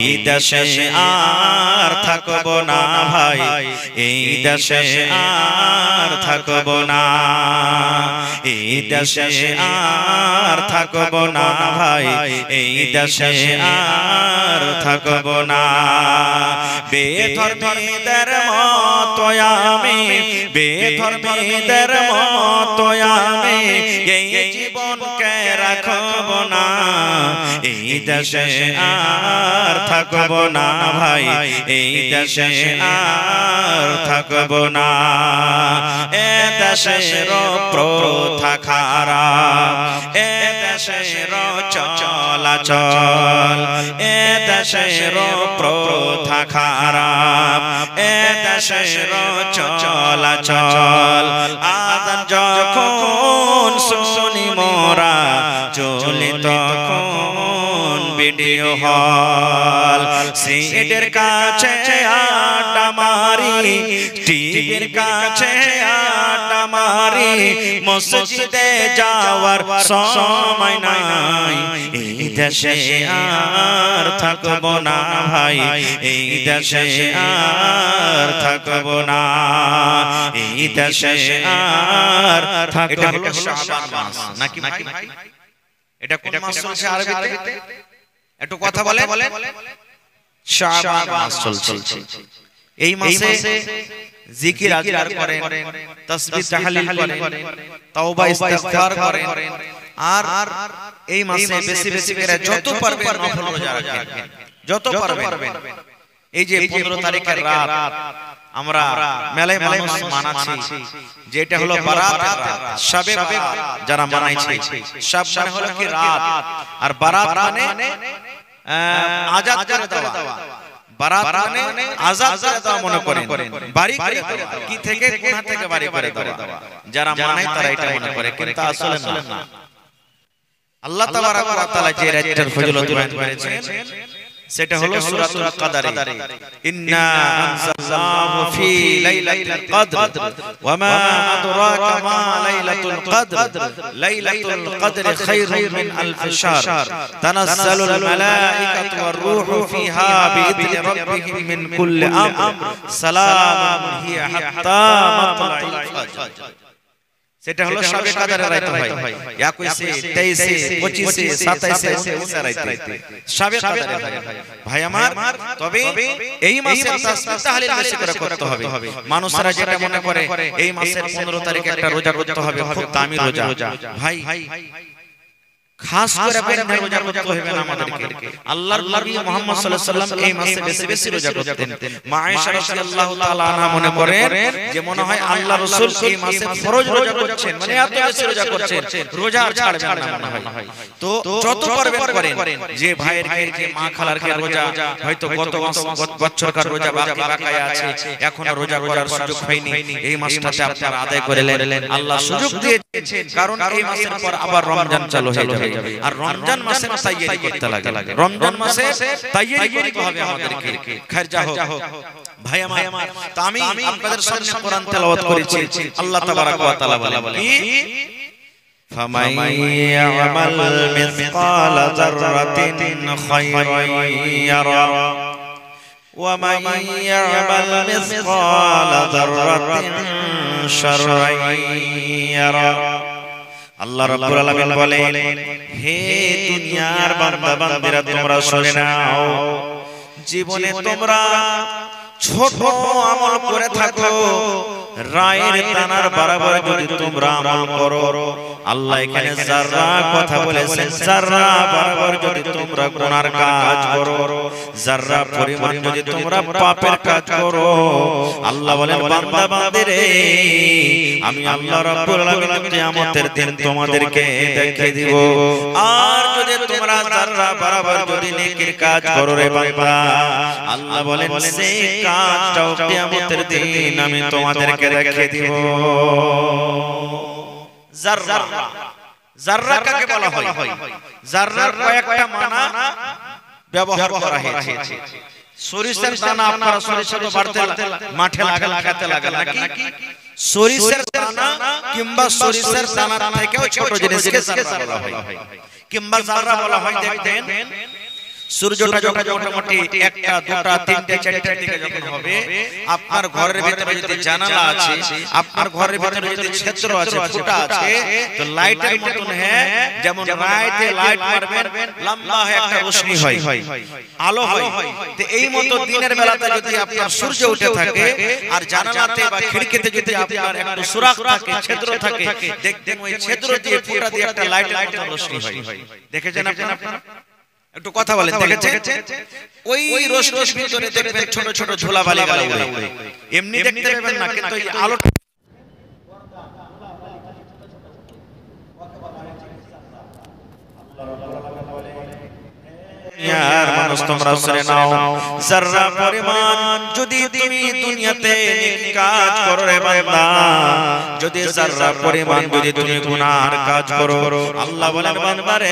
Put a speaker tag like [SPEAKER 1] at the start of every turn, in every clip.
[SPEAKER 1] এই দেশে আর থাকব না ভাই, এই দেশে আর থাকব না, এই দেশে আর থাকব না ভাই, এই দেশে আর থাকব না। বেধর্মীদের মতো আমি, বেধর্মীদের মতো আমি এই জীবনকে রাখব না, এই দেশে আর থাকব না ভাই, এই দেশে আর থাকব না। এ দেশের প্রথা খারাপ, এ দেশের চলাচল, এ দেশের প্রথা খারাপ, এ দেশের চলাচল। আযান যখন শুনি মোরা চলি তখন ভিডিও হল, সিটের কাছে আড্ডা মারি, টিভির কাছে আড্ডা মারি, মসজিদে যাওয়ার সময় নাই। এই দেশে আর থাকব না ভাই, এই দেশে আর থাকব না, এই দেশে আর থাকব না। শাবান মাস নাকি ভাই? এটা কোন মাস চলছে আরবিতে? একটু কথা বলে। শাবান মাস চলছে। এই মাসে জিকির আজকার করেন, তাসবিহ তাহলিল করেন, তওবা ইস্তিগফার করেন, আর এই মাসে বেশি বেশি করে যত পারবেন নফল রোজা রাখেন, যত পারবেন। এই যে 15 তারিখের রাত আমরা মেলায় মানুষ মানাচ্ছি, যেটা হলো বারাতের রাত, শবে বারাত যারা মানাইছে, শব মানে হলো কি রাত, আর বারাত মানে আজাদ করে দেওয়া, বারাত মানে আজাদ করে দেওয়া মনে করেন, বাড়ি করে দেওয়া, কি থেকে কোথা থেকে বাড়ি করে দেওয়া, যারা মানায় তারা এটা মনে করে, কিন্তু আসলে না। আল্লাহ তাবারাক ওয়া তাআলা যে রাতের ফজিলত বয়ান করেছেন সেটা হলো সূরাতুল কদরে, ইন্না আনজালনাহু ফি লাইলাতুল কদর ওয়া মা আদরাকা মা লাইলাতুল কদর, লাইলাতুল কদর খায়রুম মিন আলফি শাহর, তানাজ্জালুল মালায়েকাতু ওয়ার রূহু ফিহা বিইذن রাব্বিহিম মিন কুল্লি আমর, সালামুন হিয়া হাত্তা মাতলাইল ফাজর। সেটা হলো শবে কদরের রাত ভাই, 21 23 25 27 রাতে শবে কদরের ভাই আমার। তবে এই মাসের তাসবিহ তাহলিল বেশি করে করতে হবে। মানুষরা যেটা মনে করে এই মাসের 15 তারিখে একটা রোজা করতে হবে, খুব দামি রোজা ভাই, খাস করে বেরবে রোজা করতে হবে না আমাদেরকে। আল্লাহর নবী মুহাম্মদ সাল্লাল্লাহু আলাইহি ওয়াসাল্লাম এই মাসে বেশি বেশি রোজা করতেন। মা আয়েশা রাদিয়াল্লাহু তাআলা আনহা মনে করেন যে মনে হয় আল্লাহ রাসূল এই মাসে ফরজ রোজা করছেন, মানে এত বেশি রোজা করছেন, রোজা আর ছাড়বেন না মনে হয়। তো যত পারবেন করেন, যে ভাইয়ের যে মা খালার কে রোজা হয়তো গত বছরকার রোজা বাকি আছে, এখনো রোজা করার সুযোগ হয়নি, এই মাসটাতে আপনারা আদায় করে নেন। আল্লাহ সুযোগ দিয়েছেন, কারণ এই মাসের পর আবার রমজান চালু হয়ে যাবে, আর রমজান মাসে তাইয়ারি করতে লাগে, রমজান মাসে তাইয়ারি করতে হবে আমাদেরকে। খায়র যা হোক ভাই আমার, তো আমি আপনাদের সামনে কোরআন তেলাওয়াত করেছি। আল্লাহ তাবারাক ওয়া তাআলা বলেন কি, ফামান ইয়ামাল মিসকালা যাররাতিন খায়রান ইয়ারা ওয়া মান ইয়ামাল মিসকালা যাররাতিন শাররান ইয়ারা। আল্লাহ রাব্বুল আলামিন বলেন, হে দুনিয়ার বান্দা বান্দিরা, তোমরা শুনে নাও, জীবনে তোমরা ছোট আমল করে থাকো, রায়ের দানার বরাবর যদি তোমরা আমল করো, আল্লাহ এখানে যারা কথা বলেছেন, যারা বরাবর যদি তোমরা গুনার কাজ করো, যারা পরিমাণ যদি তোমরা পাপের কাজ করো, আল্লাহ বলেন বান্দা বান্দিরে, আমি আল্লাহ রাব্বুল আলামিন কিয়ামতের দিন তোমাদেরকে দেখিয়ে দিব। আর যদি তোমরা যারা বরাবর যদি নেকির কাজ করো রে বান্দা, আল্লাহ বলেন সেই কাজটাও কিয়ামতের দিন আমি তোমাদেরকে দেখিয়ে দিব। যাররা, যাররা কাকে বলা হয়? যাররার কয়েকটা মানা ব্যবহার করা হয়েছে। সরিষার দানা আপনারা সরিষা তো বাড়তে মাঠে লাগাতে লাগে নাকি? সরিষার দানা কিংবা সরিষার দানা থেকেও ছোট জিনিসকে যাররা বলা হয়, কিংবা যাররা বলা হয় দেখবেন সূর্যটা যখন মোটামুটি একটা দুটা তিনটে চারটের দিকে যখন হবে আপনার ঘরের ভিতরে যদি জানালা আছে আপনার ঘরের ভিতরে যদি ছিদ্র আছে ফুটা আছে তো লাইটের মতন হ্যাঁ যেমন রাতে লাইট মারবেন লম্বা হয়ে একটা রোশনি হয় আলো হয় তো এই মতো দিনের বেলাতে যদি আপনার সূর্য উঠে থাকে আর জানালাতে বা খিড়কিতে যদি আপনার একটু সুরাখ থাকে ছিদ্র থাকে দেখবেন ওই ছিদ্র দিয়ে ফুটা দিয়ে একটা লাইটের মতন রোশনি হয় দেখেছেন আপনারা একটু কথা বলেন দেখেছেন ওই রোশনির ভিতরে দেখবেন ছোট ছোট ঝোলাবালি গালা উড়ে এমনি দেখতে পাবেন না কিন্তু এই আলো यार মানুষ তোমরা শুনে নাও যারা পরিমাণ যদি তুমি দুনিয়াতে নেক কাজ করো রে বান্দা যদি যারা পরিমাণ যদি তুমি গুনাহর কাজ করো আল্লাহ বলেন বান্দা রে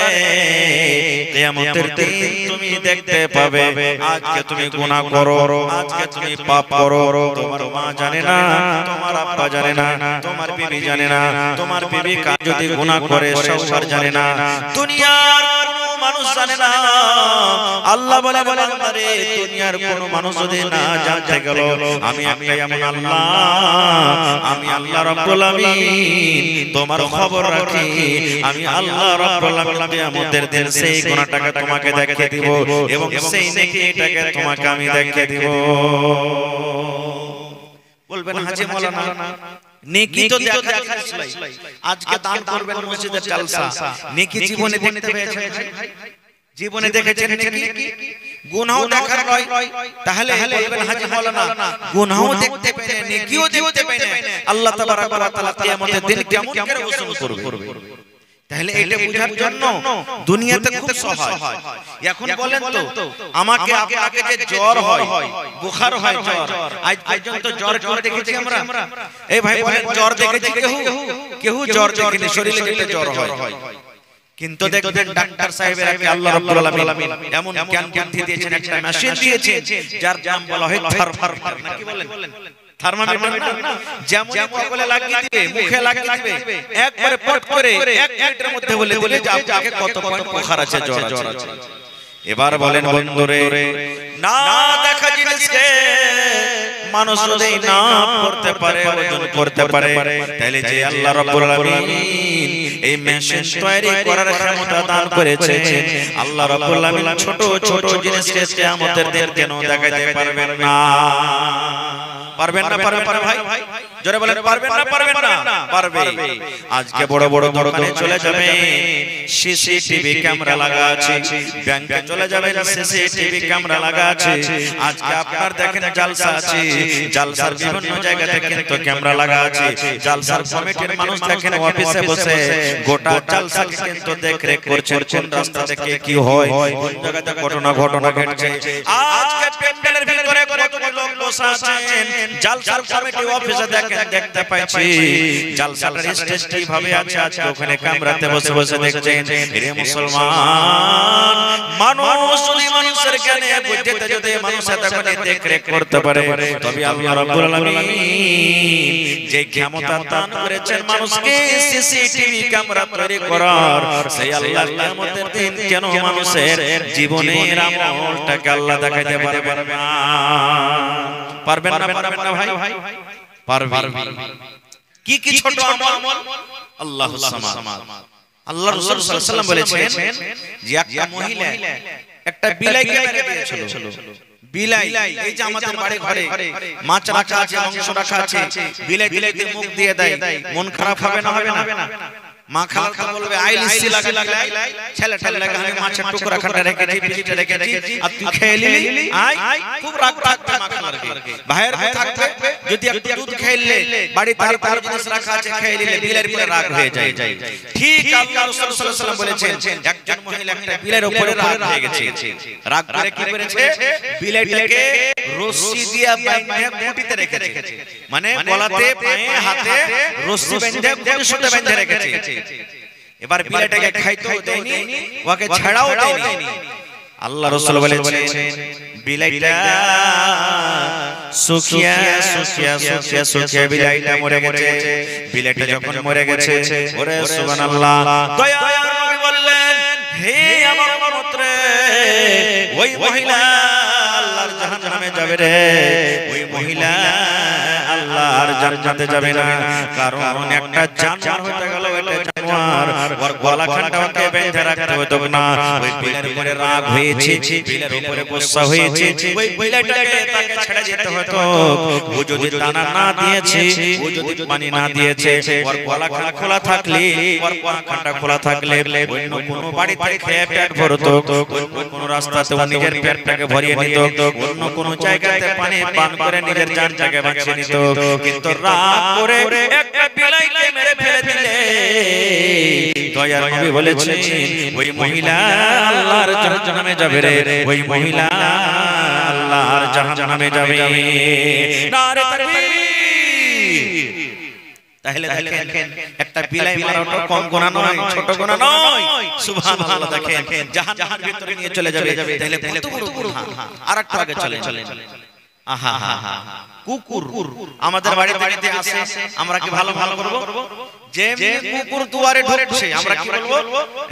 [SPEAKER 1] কিয়ামতের দিন তুমি দেখতে পাবে আজকে তুমি গুনাহ করো আজকে তুমি পাপ করো তোমার মা জানে না তোমার আব্বা জানে না তোমার বিবি জানে না তোমার বিবি কাজ যদি গুনাহ করে সংসার জানে না দুনিয়ার মানুষ জানে না আল্লাহ বলে বান্দারে দুনিয়ার কোন মানুষ যদি না জানতে গেল আমি একটাই আল্লাহ আমি আল্লাহ রাব্বুল আমিন তোমার খবর রাখি আমি আল্লাহ রাব্বুল আমিন কিয়ামতের দিন সেই গুনাহটাকে তোমাকে দেখিয়ে দিব এবং সেই নেকিটাকে তোমাকে আমি দেখিয়ে দিব বলবেন হাজী মাওলানা নেকি তো দেখার ছিল আজকে দান করবেন মসজিদের জলসা নেকি জীবনে দেখতে পেয়েছেন জীবনে দেখেছেন নেকি গুনাহও দেখার নয় তাহলে বলবেন হাজী মাওলানা গুনাহও দেখতে পেয়ে নেকিও দেখতে পেয়ে আল্লাহ তাবারক ওয়া তাআলা কিয়ামতের দিন কেমন করে ওসল করবে তাহলে এটা বোঝার জন্য দুনিয়াতে খুব সহজ এখন বলেন তো আমাকে আপনাকে যে জ্বর হয় বুখার হয় জ্বর আজ পর্যন্ত জ্বর দেখেছি আমরা এই ভাই বলেন জ্বর দেখেছি কেউ জ্বর দেখেনি শরীরে যেটা জ্বর হয় কিন্তু দেখবেন ডাক্তার সাহেবেরা আল্লাহ রাব্বুল আলামিন এমন জ্ঞান বুদ্ধি দিয়েছেন একটা মেশিন দিয়েছেন যার নাম বলা হয় থার্মোমিটার নাকি বলেন থার্মোমিটার না যেমন কপালে লাগিয়ে দিবে মুখে লাগিয়ে দিবে একবারে পট করে 1 মিনিটের মধ্যে বলে দিলে যে আপনাকে কত পয়েন্ট বুখার আছে জ্বর আছে এবার বলেন বন্ধুরে না দেখা জিনিসকে মানুষ যদি না করতে পারে ওজন করতে পারে তাহলে যে আল্লাহ রাব্বুল আলামিন এই মেশিন তৈরি করার ক্ষমতা দান করেছে আল্লাহ রাব্বুল আলামিন ছোট ছোট জিনিসকে কিয়ামতের দিন কেন দেখাতে পারবেন না পারবেন না ভাই জোরে বলেন পারবেন না পারবে আজকে বড় বড় দোকানে চলে যাবে সিসিটিভি ক্যামেরা লাগা আছে ব্যাংকে চলে যাবেন সিসিটিভি ক্যামেরা লাগা আছে আজকে আপনার দেখেন জলসা আছে জলসার বিভিন্ন জায়গাতে কিন্তু ক্যামেরা লাগা আছে জলসার কমিটির মানুষ দেখেন অফিসে বসে গোটা জলসাকে কিন্তু দেখরেখ করছেন কোন রাস্তা থেকে কি হয় কোন জায়গাতে ঘটনা ঘটছে আজকে প্যান্ডেলের ভিতরে কত লোক বসে আছেন জলসার কমিটি অফিসে দেখতে পাচ্ছি জলসাটার স্টেজ কিভাবে আছে আজকে ওখানে ক্যামেরাতে বসে বসে দেখছেন রে মুসলমান মানুষ যদি মানুষের জ্ঞানে বুদ্ধিতে যদি মানুষের তখনই দেখরেখ করতে পারে তবে আল্লাহ রাব্বুল আলামিন যে ক্ষমতা দান করেছেন মানুষকে সিসিটিভি ক্যামেরা তৈরি করার সেই আল্লাহ কিয়ামতের দিন কেন মানুষের জীবনের আমলটাকে আল্লাহ দেখাতে পারবেন না ভাই পারবে কি ছোট আমল আল্লাহুস সামাদ আল্লাহ রাসূল সাল্লাল্লাহু আলাইহি ওয়াসাল্লাম বলেছেন যে একটা মহিলা একটা বিলাইকে মেরে দিয়েছিল বিলাই এই যে আমাদের বাড়ি ঘরে মাছ রাখা আছে মাংস রাখা আছে বিলাইকে মুখ দিয়ে দেয় মন খারাপ হবে না মা খালা বলবে আইলিসি লাগে ছেলেটা লাগে আমি মাছের টুকরা খাটা রেখেছি পিসটা রেখেছি আর তুই খেয়ে নিলি আই খুব রাগ থাকবে মা খালার ভাইয়ের থাকবে যদি একটু দুধ খেয়ে বাড়ি তার জিনিস রাখা আছে খেয়ে নিলে বিলের পরে রাগ হয়ে যায় ঠিক আল্লাহ রাসূল সাল্লাল্লাহু আলাইহি ওয়াসাল্লাম বলেছেন একজন মহিলা একটা বিলের উপরে রাগ হয়ে গেছে রাগ করে কি করেছে বিলেটাকে রশি দিয়ে বাঁধে খুঁটিতে রেখেছে মানে গলাতে পায়ে হাতে রশি বেঁধে খুঁটি সুতা বেঁধে রেখেছে এবার বিলাইটাকে খাইতেও দেয়নি ওকে ছাড়াও দেয়নি আল্লাহ রাসূল বলেছেন বিলাইটা শুকিয়ে বিলাইটা মরে গেছে বিলাইটা যখন মরে গেছে ওরে সুবহানাল্লাহ দয়ার নবী বললেন হে আমার উম্মত রে ও ওই মহিলা আল্লাহর জাহান্নামে যাবে রে, ওই মহিলা আল্লাহর জান্নাতে যাবে না। কারণ একটা জানোয়ার হতে গেল, এটা জানোয়ার ওর গলাখানটাকে বেঁধে রাখতে হতো না। ওই বিলের উপরে রাগ হয়েছে, বিলের উপরে গোসা হয়েছে, ওই বিলটাকে তাকে ছেড়ে যেতে হতো। ও যদি দানা না দিয়েছে, ও যদি পানি না দিয়েছে, ওর গলাখান খোলা থাকলে, ওর গলাখানটা খোলা থাকলে অন্য কোনো বাড়িতে খেয়ে পেট ভরতো, অন্য কোনো রাস্তাতে ও নিজের পেটটাকে ভরিয়ে নিত, অন্য কোনো জায়গাতে পানি পান করে নিজের জানটাকে বাঁচিয়ে নিত। কিন্তু রাগ করে একটা বিলাইকে মেরে ফেলে দিলে দয়ার নবী বলেছেন ওই মহিলা আল্লাহর জাহান্নামে যাবে রে, ওই মহিলা আল্লাহর জাহান্নামে যাবে। নারে তাকবীর। তাহলে দেখেন একটা বিলাই মারাটা কম গুনাহ নয়, ছোট গুনাহ নয়। সুবহানাল্লাহ। দেখেন জাহান্নামের ভিতরে নিয়ে চলে যাবে, তাহলে কত বড় গুনাহ। আরেকটু আগে চলেন। আহা হা হা, কুকুর আমাদের বাড়িতে আসে, আমরা কি ভালো করব? যে কুকুর দুয়ারে ঢুকছে আমরা কি বলবো?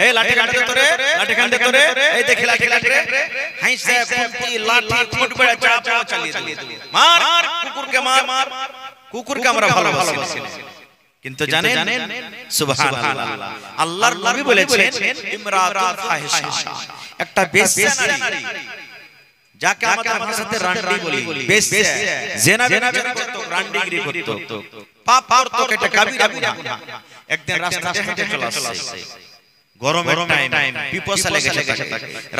[SPEAKER 1] এই লাঠি কাটে তোরে, লাঠি কাটে তোরে, এই দেখি লাঠি কাটে, হাইসে কুকুর লাঠি ফুট বেড়া চাপ চালিয়ে দিল। মার কুকুরকে, মার কুকুরকে আমরা ভালোবাসি। কিন্তু জানেন সুবহানাল্লাহ, আল্লাহর নবী বলেছেন ইমরাতুল ফাহিশা, একটা বেশ্যা নারী, যাকে আমাদের ভাষাতে রান্ডি বলি, বেশ্যা, জিনা করত, রান্ডিগিরি করত, পাপ করত, এটা কবিরা গুনাহ। একদিন রাস্তাতে হেঁটে চলে আসছে, গরমের টাইম, পিপাসা লেগেছে তাকে,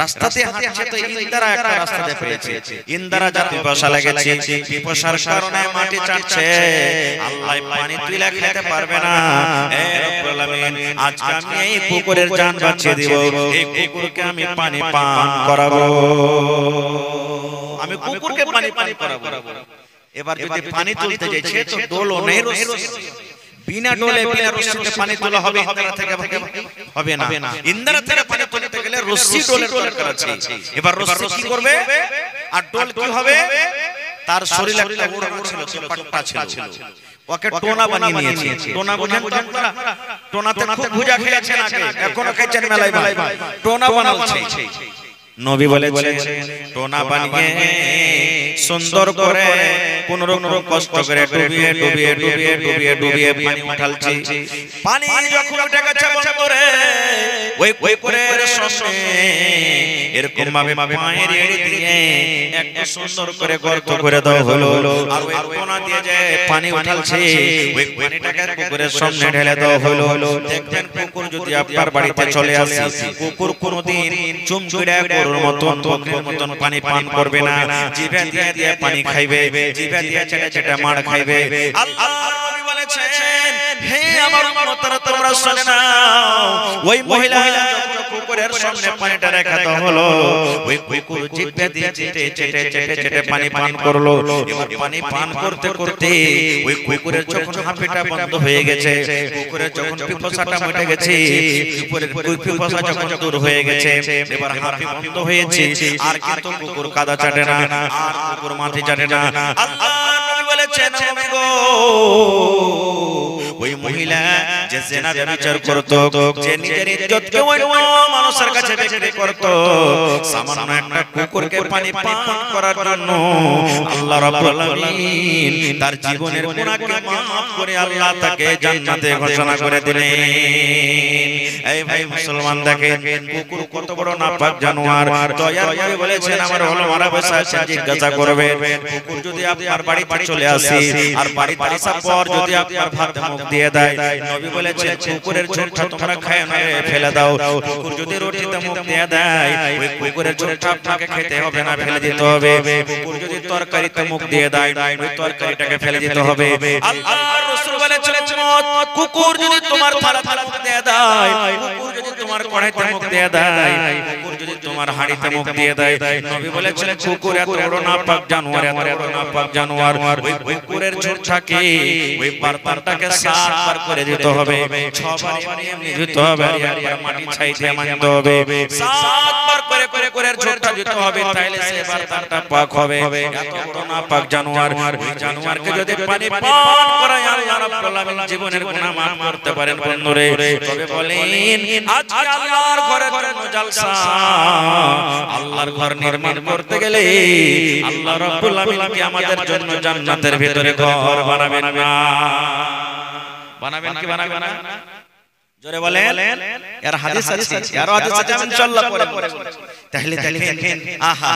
[SPEAKER 1] রাস্তাতে হাঁটছে তো ইন্দারা একটা রাস্তাতে পেয়েছে, ইন্দারা যা পিপাসা লেগেছে, পিপাসার কারণে মাটি চাটছে, আল্লাহ পানি তুলে খেতে পারবে না। হে রব্বুল আলামিন, আজকে আমি এই কুকুরের জান বাঁচিয়ে দিব, এই কুকুরকে আমি পানি পান করাবো, আমি কুকুরকে পানি করাবো। এবার যদি পানি তুলতে যাইছে তো ডোলো নেই, বিনা ডোলে বিনা রশিতে পানি তোলা হবে, ইন্দারা থেকে হবে না। ইন্দারা থেকে পানি তুলতে গেলে রশি ডোলের দরকার আছে। এবার রশি কি করবে আর ডোল কি হবে? তার শরীরে একটা ওড়না ছিল, পাট্টা ছিল, ওকে টোনা বানিয়ে নিয়েছে। টোনা বুঝেন তো আপনারা? টোনাতে খুব ভুজা খেয়েছেন আগে, এখনো খেয়েছেন মেলায় ভাই, টোনা বানাচ্ছে। নবী বলেছেন টোনা বানিয়ে সুন্দর করে কোন রকম কষ্ট করে ডুবিয়ে পানি উঠালছি। পানি যখন উঠে গেছে বন্ধুরে, ওই কুকুরের সামনে এরকম ভাবে পায়ের এড়ে দিয়ে একটা সুন্দর করে গর্ত করে দেওয়া হলো, আর ওই টোনা দিয়ে যে পানি উঠালছে ওই পানিটাকে কুকুরের সামনে ঢেলে দেওয়া হলো। দেখবেন কুকুর যদি আপনার বাড়িতে চলে আসে, কুকুর কোনোদিন চুমকিড়া গরুর মতন বকরির মতন পানি পান করবে না, জিভে দিয়ে পানি খাইবে, জিভে দিয়ে চেটে মাড় খাইবে। আল্লাহর নবী বলেছেন হে আমার উম্মতরা তোমরা শুনে নাও, ওই মহিলা যখন কুকুরের সামনে পানিটা রেখে দাও হলো, ওই কুকুর জিভে দিয়ে চেটে পানি পান করলো। এবার পানি পান করতে করতে ওই কুকুরের যখন হাঁপিটা বন্ধ হয়ে গেছে, কুকুরের যখন পিপাসাটা মিটে গেছে, কুকুরের পিপাসা যখন দূর হয়ে গেছে, এবার হাঁপি বন্ধ হয়েছে, আর কিন্তু কুকুর কাদা চাটে না, আর কুকুর মাটি চাটে না। আল্লাহর নবী বলেছেন আমি গো, ওই মহিলা যে জিনা ব্যভিচার করত, যে নিজের ইজ্জতকে অন্য মানুষের কাছে বিক্রি করত, সামান্য একটা কুকুরকে পানি পান করার জন্য আল্লাহ রাব্বুল আলামিন তার জীবনের গুনাহকে maaf করে আল্লাহ তাকে জান্নাতে ঘোষণা করে দিলেন। এই ভাই মুসলমান দেখেন কুকুর কত বড় নাপাক জানোয়ার। দয়ার নবী বলেছেন আমার ওলামারা বসে আছেন, জিজ্ঞাসা করবেন কুকুর যদি আপনার বাড়িতে চলে আসে আর বাড়িতে আসার পর যদি আপনার ভাত মুখ দিয়ে দেয়, নবী বলেছেন কুকুরের ঝোঁটা তোমরা খায় না, ফেলে দাও। কুকুর যদি রুটিতে মুখ দিয়ে দেয়, ওই কুকুরের ঝোঁটা আপনাকে খেতে হবে না, ফেলে দিতে হবে। কুকুর যদি তরকারিতে মুখ দিয়ে দেয়, ওই তরকারিটাকে ফেলে দিতে হবে। আল্লাহর রাসূল বলেছেন কুকুর যদি তোমার থালাতে মুখ দিয়ে দেয়, কুকুর যদি তোমার কড়াইতে মুখ দিয়ে দেয়, কুকুর যদি তোমার হাঁড়িতে মুখ দিয়ে দেয়, নবী বলেছেন কুকুর এত বড় নাপাক জানোয়ার, এত বড় নাপাক জানোয়ার, ওই কুকুরের ঝোঁটাকে ওই বারবারটাকে 7 বার করে দিতে হবে। হবে, 6 বার এমনি ধুতে হবে, একবার মাটি ছাই দিয়ে মানতে হবে, 7 বার করে করে করে ঝোঁটা দিতে হবে, তাইলে সেবার তারটা পাক হবে। এত বড় নাপাক জানোয়ার, ওই জানোয়ারকে যদি পানি পান করায় আল্লাহ রাব্বুল আলামিন জীবনের গুনাহ maaf করতে পারেন বন্ধুরে। তবে বলেন আজকে আল্লাহর ঘরের জন্য জলসা, আল্লাহর ঘর নির্মাণ করতে গেলে আল্লাহ রাব্বুল আলামিন কি আমাদের জন্য জান্নাতের ভিতরে ঘর বানাবেন না? বানাবেন কি বানাবেন না? জোরে বলেন। এর হাদিস আছে, আর হাদিস আছে ইনশাআল্লাহ পরে। তাহলে দেখেন আহা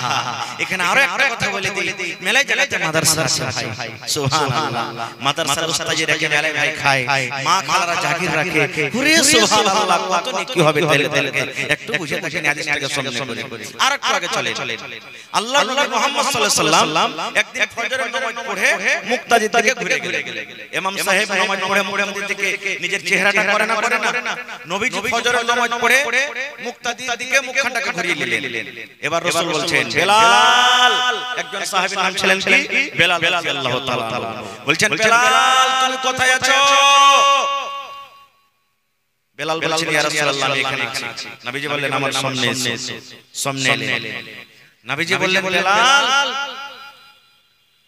[SPEAKER 1] এখানে আরো একটা কথা বলে দিই, মেলায় জায়গাতে মাদ্রাসা আছে ভাই, সুবহানাল্লাহ। মাদ্রাসার উস্তাজি রেখে মেলায় ভাই খায়, মা খালারা জাকির রাখে, পুরো সুবহানাল্লাহ, কত নেকি হবে তাহলে একটু বুঝে দেখেন হাদিসটাকে সামনে করে। আর একটু আগে চলে আল্লাহর নবী মুহাম্মদ সাল্লাল্লাহু আলাইহি সাল্লাম একদিন ফজরের নামাজ পড়ে মুক্তাদির দিকে ঘুরে গেলেন। ইমাম সাহেব নামাজ পড়ে মুক্তাদির দিকে নিজের চেহারাটা করে না নবীজি ফজরের নামাজ পড়ে মুক্তাদির দিকে মুখখানটাকে ঘুরিয়ে নিলেন। এবার রাসূল বলছেন বেলাল, একজন সাহাবীর নাম ছিলেন কি বেলাল রাদিয়াল্লাহু তাআলা, বলছেন বেলাল তুমি কোথায় আছো? বেলাল বলছেন ইয়া রাসূলুল্লাহ আমি এখানে আছি। নবীজি বললেন আমার সামনে এলেন। নবীজি বললেন বেলাল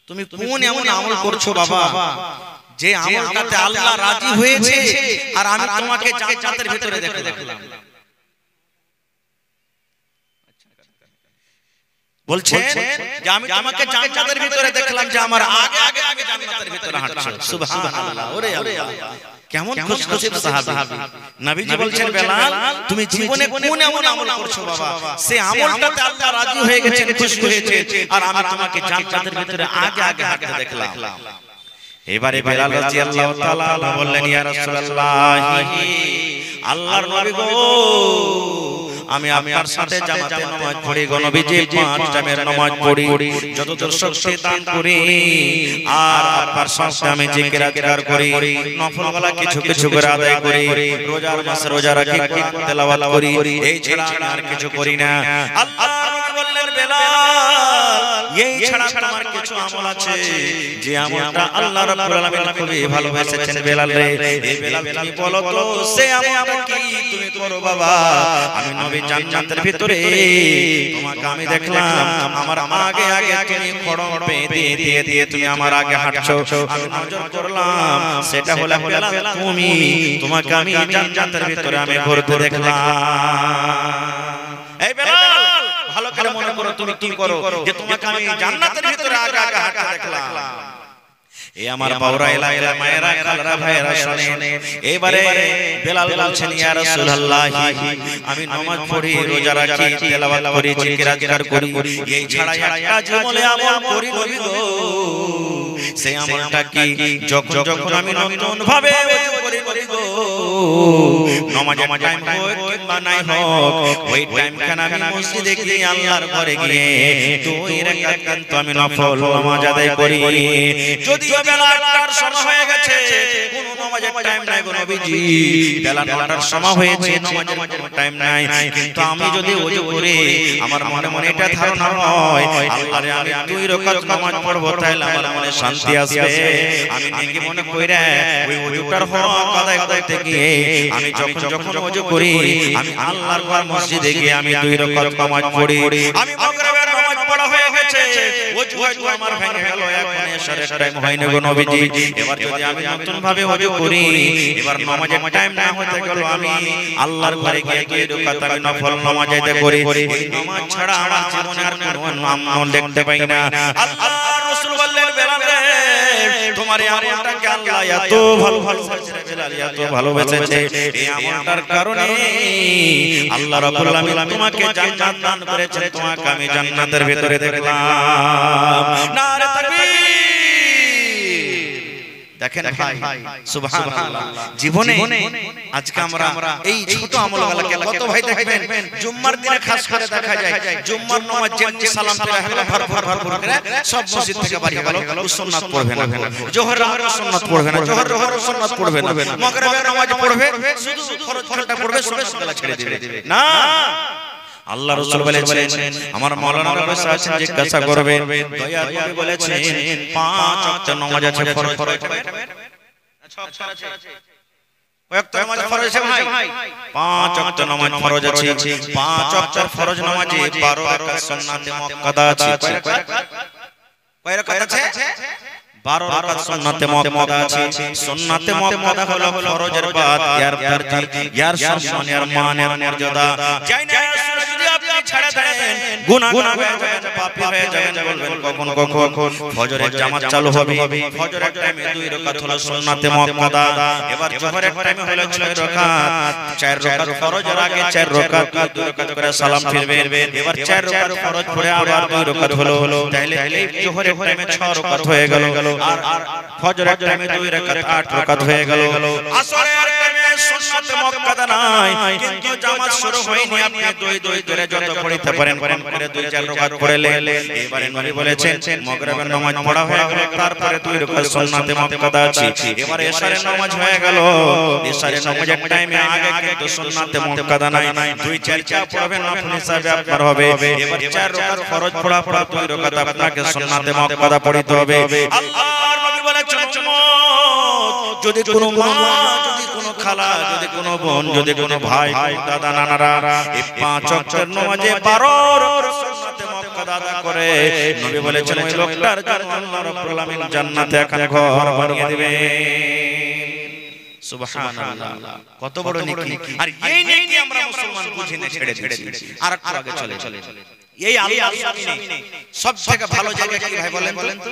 [SPEAKER 1] তুমি কোন এমন আমল করছো বাবা যে আমলটাতে আল্লাহ রাজি হয়েছে আর আমি তোমাকে জান্নাতের ভিতরে দেখলাম? বলছেন যে আমি তোমাকে জান্নাতের ভিতরে দেখলাম, যে আমার আগে আগে আমি জান্নাতের ভিতরে হাঁটছি। সুবহানাল্লাহ, ওরে আল্লাহ কেমন খুশনসিব সাহাবী। নবীজি বলছেন বেলাল তুমি জীবনে কোন এমন আমল করছো বাবা সে আমলটাতে আল্লাহ রাজি হয়ে গেছেন, খুশি হয়েছে, আর আমি তোমাকে জান্নাতের ভিতরে আগে আগে হাঁটতে দেখলাম। এবারে বেলাল রাদিয়াল্লাহু তাআলা বললেন ইয়া রাসূলুল্লাহ আল্লাহর নবী গো আমি আপনার সাথে জামাতে নামাজ পড়ি গো নবীজি, 5 টাইমের নামাজ পড়ি, যতদূর শক্তি দান করি, আর আপনার সাথে আমি জিকির আজকার করি, নফলওয়ালা কিছু কিছু করে আদায় করি, রোজার মাসে রোজা রাখি, তেলাওয়াত করি, এই ছাড়া আমি আর কিছু করি না। আল্লাহ বললেন বেলাল এই ছাড়া আমার কিছু আমল আছে যে আমলটা আল্লাহ রাব্বুল আলামিন খুবই ভালোবাসেছেন। বেলাল রে এই বেলাল তুমি বলো তো সে আমলটা কি তুমি করো বাবা? আমি নবী জান্নাতের ভিতরে তোমাকে আমি দেখলাম, আমার আগে আগে তুমি খড়ম বেঁধে দিয়ে তুমি আমার আগে হাঁটছো, আমি নজর করলাম, সেটা হলো বেলাল তুমি, তোমাকে আমি জান্নাতের ভিতরে আমি ঘুরতে দেখলাম। এই বেলাল ভালো করে মনে করো তুমি কি করো যে তোমাকে আমি জান্নাতের ভিতরে আগে আগে হাঁটতে দেখলাম। এই আমার বাউরা এলাকার মায়েরা খালারা ভাইরা শুনেন, এবারে বেলাল বলছেন ইয়া রাসূলুল্লাহ আমি নামাজ পড়ি, রোজা রাখি, তেলাওয়াত করি, জিকির আজকার করি, এই ছাড়া একটা জীবনে আমল করি নবী গো। সেই আমলটা কি যখন যখন আমি নতুন ভাবে ওযু করি নবী গো, নামাজের টাইম হোক কিংবা নাই হোক, ওই টাইমখানে আমি মসজিদে গিয়ে আল্লাহর ঘরে গিয়ে 2 রাকাত কিন্তু আমি নফল নামাজ আদায় করি। যদি বেলা 8টার সময় হয়ে গেছে, কোন নামাজের টাইম নাই গো নবীজি, বেলা 9টার সময় হয়েছে, নামাজের কোনো টাইম নাই, কিন্তু আমি যদি ওযু করি আমার মনে মনে এটা ধারণা হয় আল্লাহরে আমি 2 রাকাত নামাজ পড়বো তাহলে আমার মনে শান্তি আসবে, আমি নেকি মনে কইরা ওই ওযুটার হক আদায় করতে গিয়ে আমি যখন যখন ওযু করি আমি আল্লাহর ঘর মসজিদে গিয়ে আমি 2 রাকাত নামাজ পড়ি। আমি মাগরিবের নামাজ পড়া হয়ে গেছে, ওযু হয়তো আমার ভেঙে গেল, এখন এশারের টাইম হয় না গো নবীজি। এবার যদি আমি নতুন ভাবে ওযু করি, এবার নামাজের টাইম না হতে গেল, আমি আল্লাহর ঘরে গিয়ে 2 রাকাত আমি নফল নামাজ আদায় করি। এই নামাজ ছাড়া আমার জীবনে আর কোনো আমল দেখতে পাই না। আল্লাহর রাসূল বললেন বেলাল রে তোমার এই আমলটাকে আল্লাহ এত ভালোবাসে, বেলাল এত ভালোবেসেছে, এই আমলটার কারণে আল্লাহ রাব্বুল আলামিন তোমাকে জান্নাত দান করেছেন, তোমাকে আমি জান্নাতের ভিতরে দেখলাম। নারে তাকবীর। দেখেন ভাই সুবহানাল্লাহ, জীবনে আজকে আমরা এই ছোট আমলগুলোকে কত ভাই দেখবেন জুম্মার দিনে খাস করে দেখা যায়, জুম্মার নামাজ যেমনি সালাম ফেরা হলো ভরপুর করে সব মসজিদ থেকে বাড়ি গেল, সুন্নাত পড়বে না, জোহরের সুন্নাত পড়বে না, জোহরের সুন্নাত পড়বে না, মাগরিবের নামাজ পড়বে, শুধু ফরজটা পড়বে, সুন্নাতগুলো ছেড়ে দিবে না। আল্লাহ রাসূল বলেছেন, আমার মাওলানা বসে আছেন জিজ্ঞাসা করবেন, দয়ার নবী বলেছেন 5 ওয়াক্ত নামাজ আছে ফরজ, 6 ওয়াক্ত আছে, কয়েক নামাজ ফরজ আছে ভাই 5 ওয়াক্ত নামাজ ফরজ আছে 5 ওয়াক্তের ফরজ নামাজে 12 রাকাত সুন্নাতে মুআক্কাদা আছে কয় রাকাত আছে 12 রাকাত সুন্নাতে মুআক্কাদা আছে সুন্নাতে মুআক্কাদা হলো ফরজের বাদ ইয়ার তারজি ইয়ার সম্মান ইয়ার মান এর মর্যাদা যাই না যদি আপনি ছেড়ে দেন গুনাহগার হয়ে যাবেন পাপী হয়ে যাবেন বলবেন কখন ফজরের জামাত চালু হবে ফজরের টাইমে 2 রাকাত হলো সুন্নাতে মুআক্কাদা এবার জোহরের টাইমে হলো 6 রাকাত 4 রাকাত ফরজের আগে 4 রাকাত 2 রাকাত করে সালাম ফিরবেন এবার 4 রাকাত ফরজ পড়ে আবার 2 রাকাত হলো তাহলে এই জোহরের টাইমে 6 রাকাত হয়ে গেল আর ফজরের টাইমে 2 রাকাত 8 রাকাত হয়ে গেল আসরের টাইমে সুন্নাতে মুআক্কাদা নাই কিন্তু জামাত শুরু হয়নি আপনি 2 করে যত পড়তে পারেন করে 2-4 রাকাত পড়লে এবারে নবী বলেছেন মাগরিবের নামাজ পড়া হয়ে গেল তারপরে 2 রাকাত সুন্নাতে মুআক্কাদা আছে এবারে এশারের নামাজ হয়ে গেল এশারের নামাজের টাইমে আগে কিন্তু সুন্নাতে মুআক্কাদা নাই 2-4 চা পড়বেন নফল হিসাবে আপনার হবে এবার 4 রাকাত ফরজ পড়া 2 রাকাত আপনাকে সুন্নাতে মুআক্কাদা পড়তে হবে আল্লাহর নবী বলেছেন যদি কোনো মা যদি কোনো খালা যদি কোনো বোন যদি কোনো ভাই দাদা নানারা এই 5 ওয়াক্তের নামাজে 12 রাকাত সুন্নাতে মুআক্কাদা আদা করে নবী বলেছেন ওই লোকটার জন্য আল্লাহ রাব্বুল আলামিন জান্নাতে একটা ঘর বানিয়ে দিবেন সুবহানাল্লাহ কত বড় নেকি আর এই নেকি আমরা মুসলমান বুঝি না ছেড়ে দিয়েছি আর একটু আগে চলে এই আল্লাহর জমিনে সবথেকে ভালো জায়গা কি ভাই বলেন তো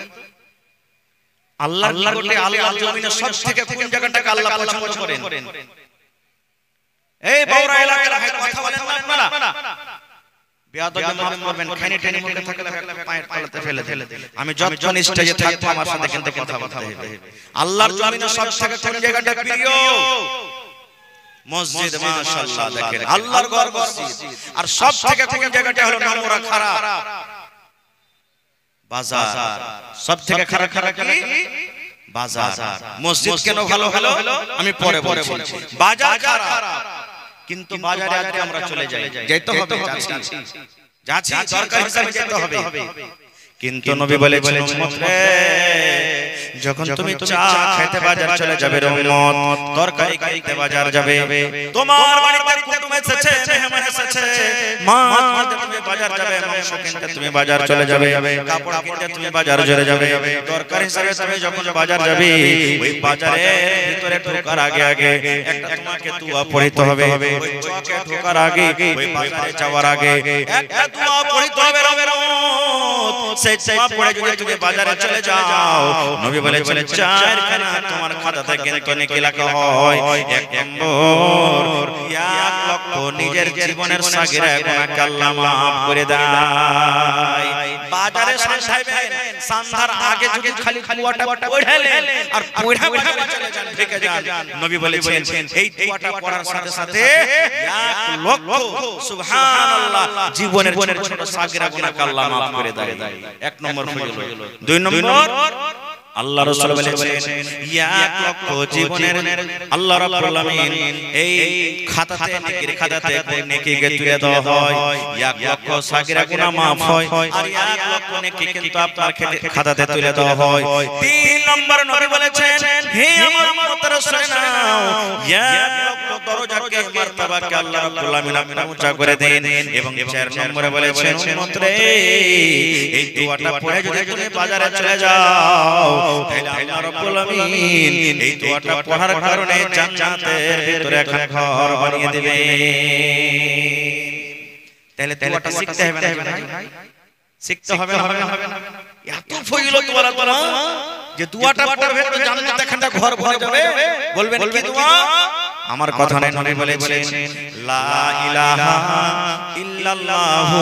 [SPEAKER 1] আল্লাহর নিকটে আল্লাহর জমিনে সবথেকে কোন জায়গাটাকে আল্লাহ পছন্দ করেন এই বৌরা এলাকার ভাই কথা বলেন না আপনারা বেয়াদবি মাফ করবেন খানি টেনে মুখে থাকলে পায়ের তলাতে ফেলে আমি যতক্ষণ স্টেজে থাকবো আমার সাথে কিন্তু কথা বলতে হবে আল্লাহর জমিনে সবথেকে কোন জায়গাটা প্রিয় মসজিদ মাশাআল্লাহ দেখেন আল্লাহর ঘর মসজিদ আর সবথেকে কোন জায়গাটা হলো নোংরা খারাপ বাজার সবথেকে খারাপ কি বাজার মসজিদ কেন ভালো আমি পরে বলছি বাজার খারাপ কিন্তু বাজারে আজকে আমরা চলে যাই যেতে হবে যাচ্ছি দরকার হিসাবে যেতে হবে কিন্তু নবী বলেছেন উম্মত রে যখন তুমি চা খেতে বাজার চলে যাবে রে উম্মত তরকারি খেতে বাজার যাবে তোমার বাড়িতে কুটুম এসেছে মেহমান এসেছে মাছ কিনতে তুমি বাজার যাবে মাংস কিনতে তুমি বাজার চলে যাবে কাপড় কিনতে তুমি বাজার চলে যাবে তরকারি হিসেবে তুমি যখন বাজার যাবে ওই বাজারের ভিতরে ঢোকার আগে একটা তোমাকে দুয়া পড়তে হবে ওই চকে ঢোকার আগে ওই বাজারে যাওয়ার আগে একটা দুয়া পড়তে হবে সেই দোয়া পড়ে যদি তুমি বাজারে চলে যাও নবী বলেছেন 4 খানা তোমার খাতাতে কিন্তু নেকি লেখা হয় 1 নম্বর 1 লক্ষ নিজের জীবনের সাগিরা গুনাহকে আল্লাহ maaf করে দেয় বাজারে সাজাইবেন সন্ধ্যার আগে যদি খালি কুয়াটা পড়লেন আর পড়া চলে যান ঢেকে যান নবী বলেছেন এই দোয়াটা পড়ার সাথে সাথে 1 লক্ষ সুবহানাল্লাহ জীবনের ছোট সাগিরা গুনাহকে আল্লাহ maaf করে দেয় 1 নম্বর ফজিলত 2 নম্বর আল্লাহ রাসূল বলেছেন 1 লক্ষ জীবনের আল্লাহ রাব্বুল আলামিন এই খাতাতে নেকির খাতাতে নেকিকে তুলে দেওয়া হয় 1 লক্ষ সাগিরা গুনাহ maaf হয় আর 1 লক্ষ নেকি কিন্তু আপনার খাতাতে তুলে দেওয়া হয় 3 নম্বর নবী বলেছেন হে আমার উম্মতেরা শুনে নাও 1 লক্ষ দরজাকে মারতাবাকে আল্লাহ রাব্বুল আলামিন আপনি উঁচা করে দেন এবং 4 নম্বরে বলেছেন উম্মত রে এই দোয়াটা পড়ে যদি তুমি বাজারে চলে যাও তাহলে আল্লাহ রাব্বুল আলামিন এই দোয়াটা পড়ার কারণে জান্নাতের ভিতরে একটা ঘর বানিয়ে দিবেন তাহলে দোয়াটা শিখতে হবে না ভাই শিখতে হবে না এত ফজিলত ওয়ালা দোয়া যে দোয়াটা পড়বে তো জান্নাতে একটা ঘর ভরে যাবে বলবেন কি দোয়া আমার কথা নেই নবী বলেছেন লা ইলাহা ইল্লাল্লাহু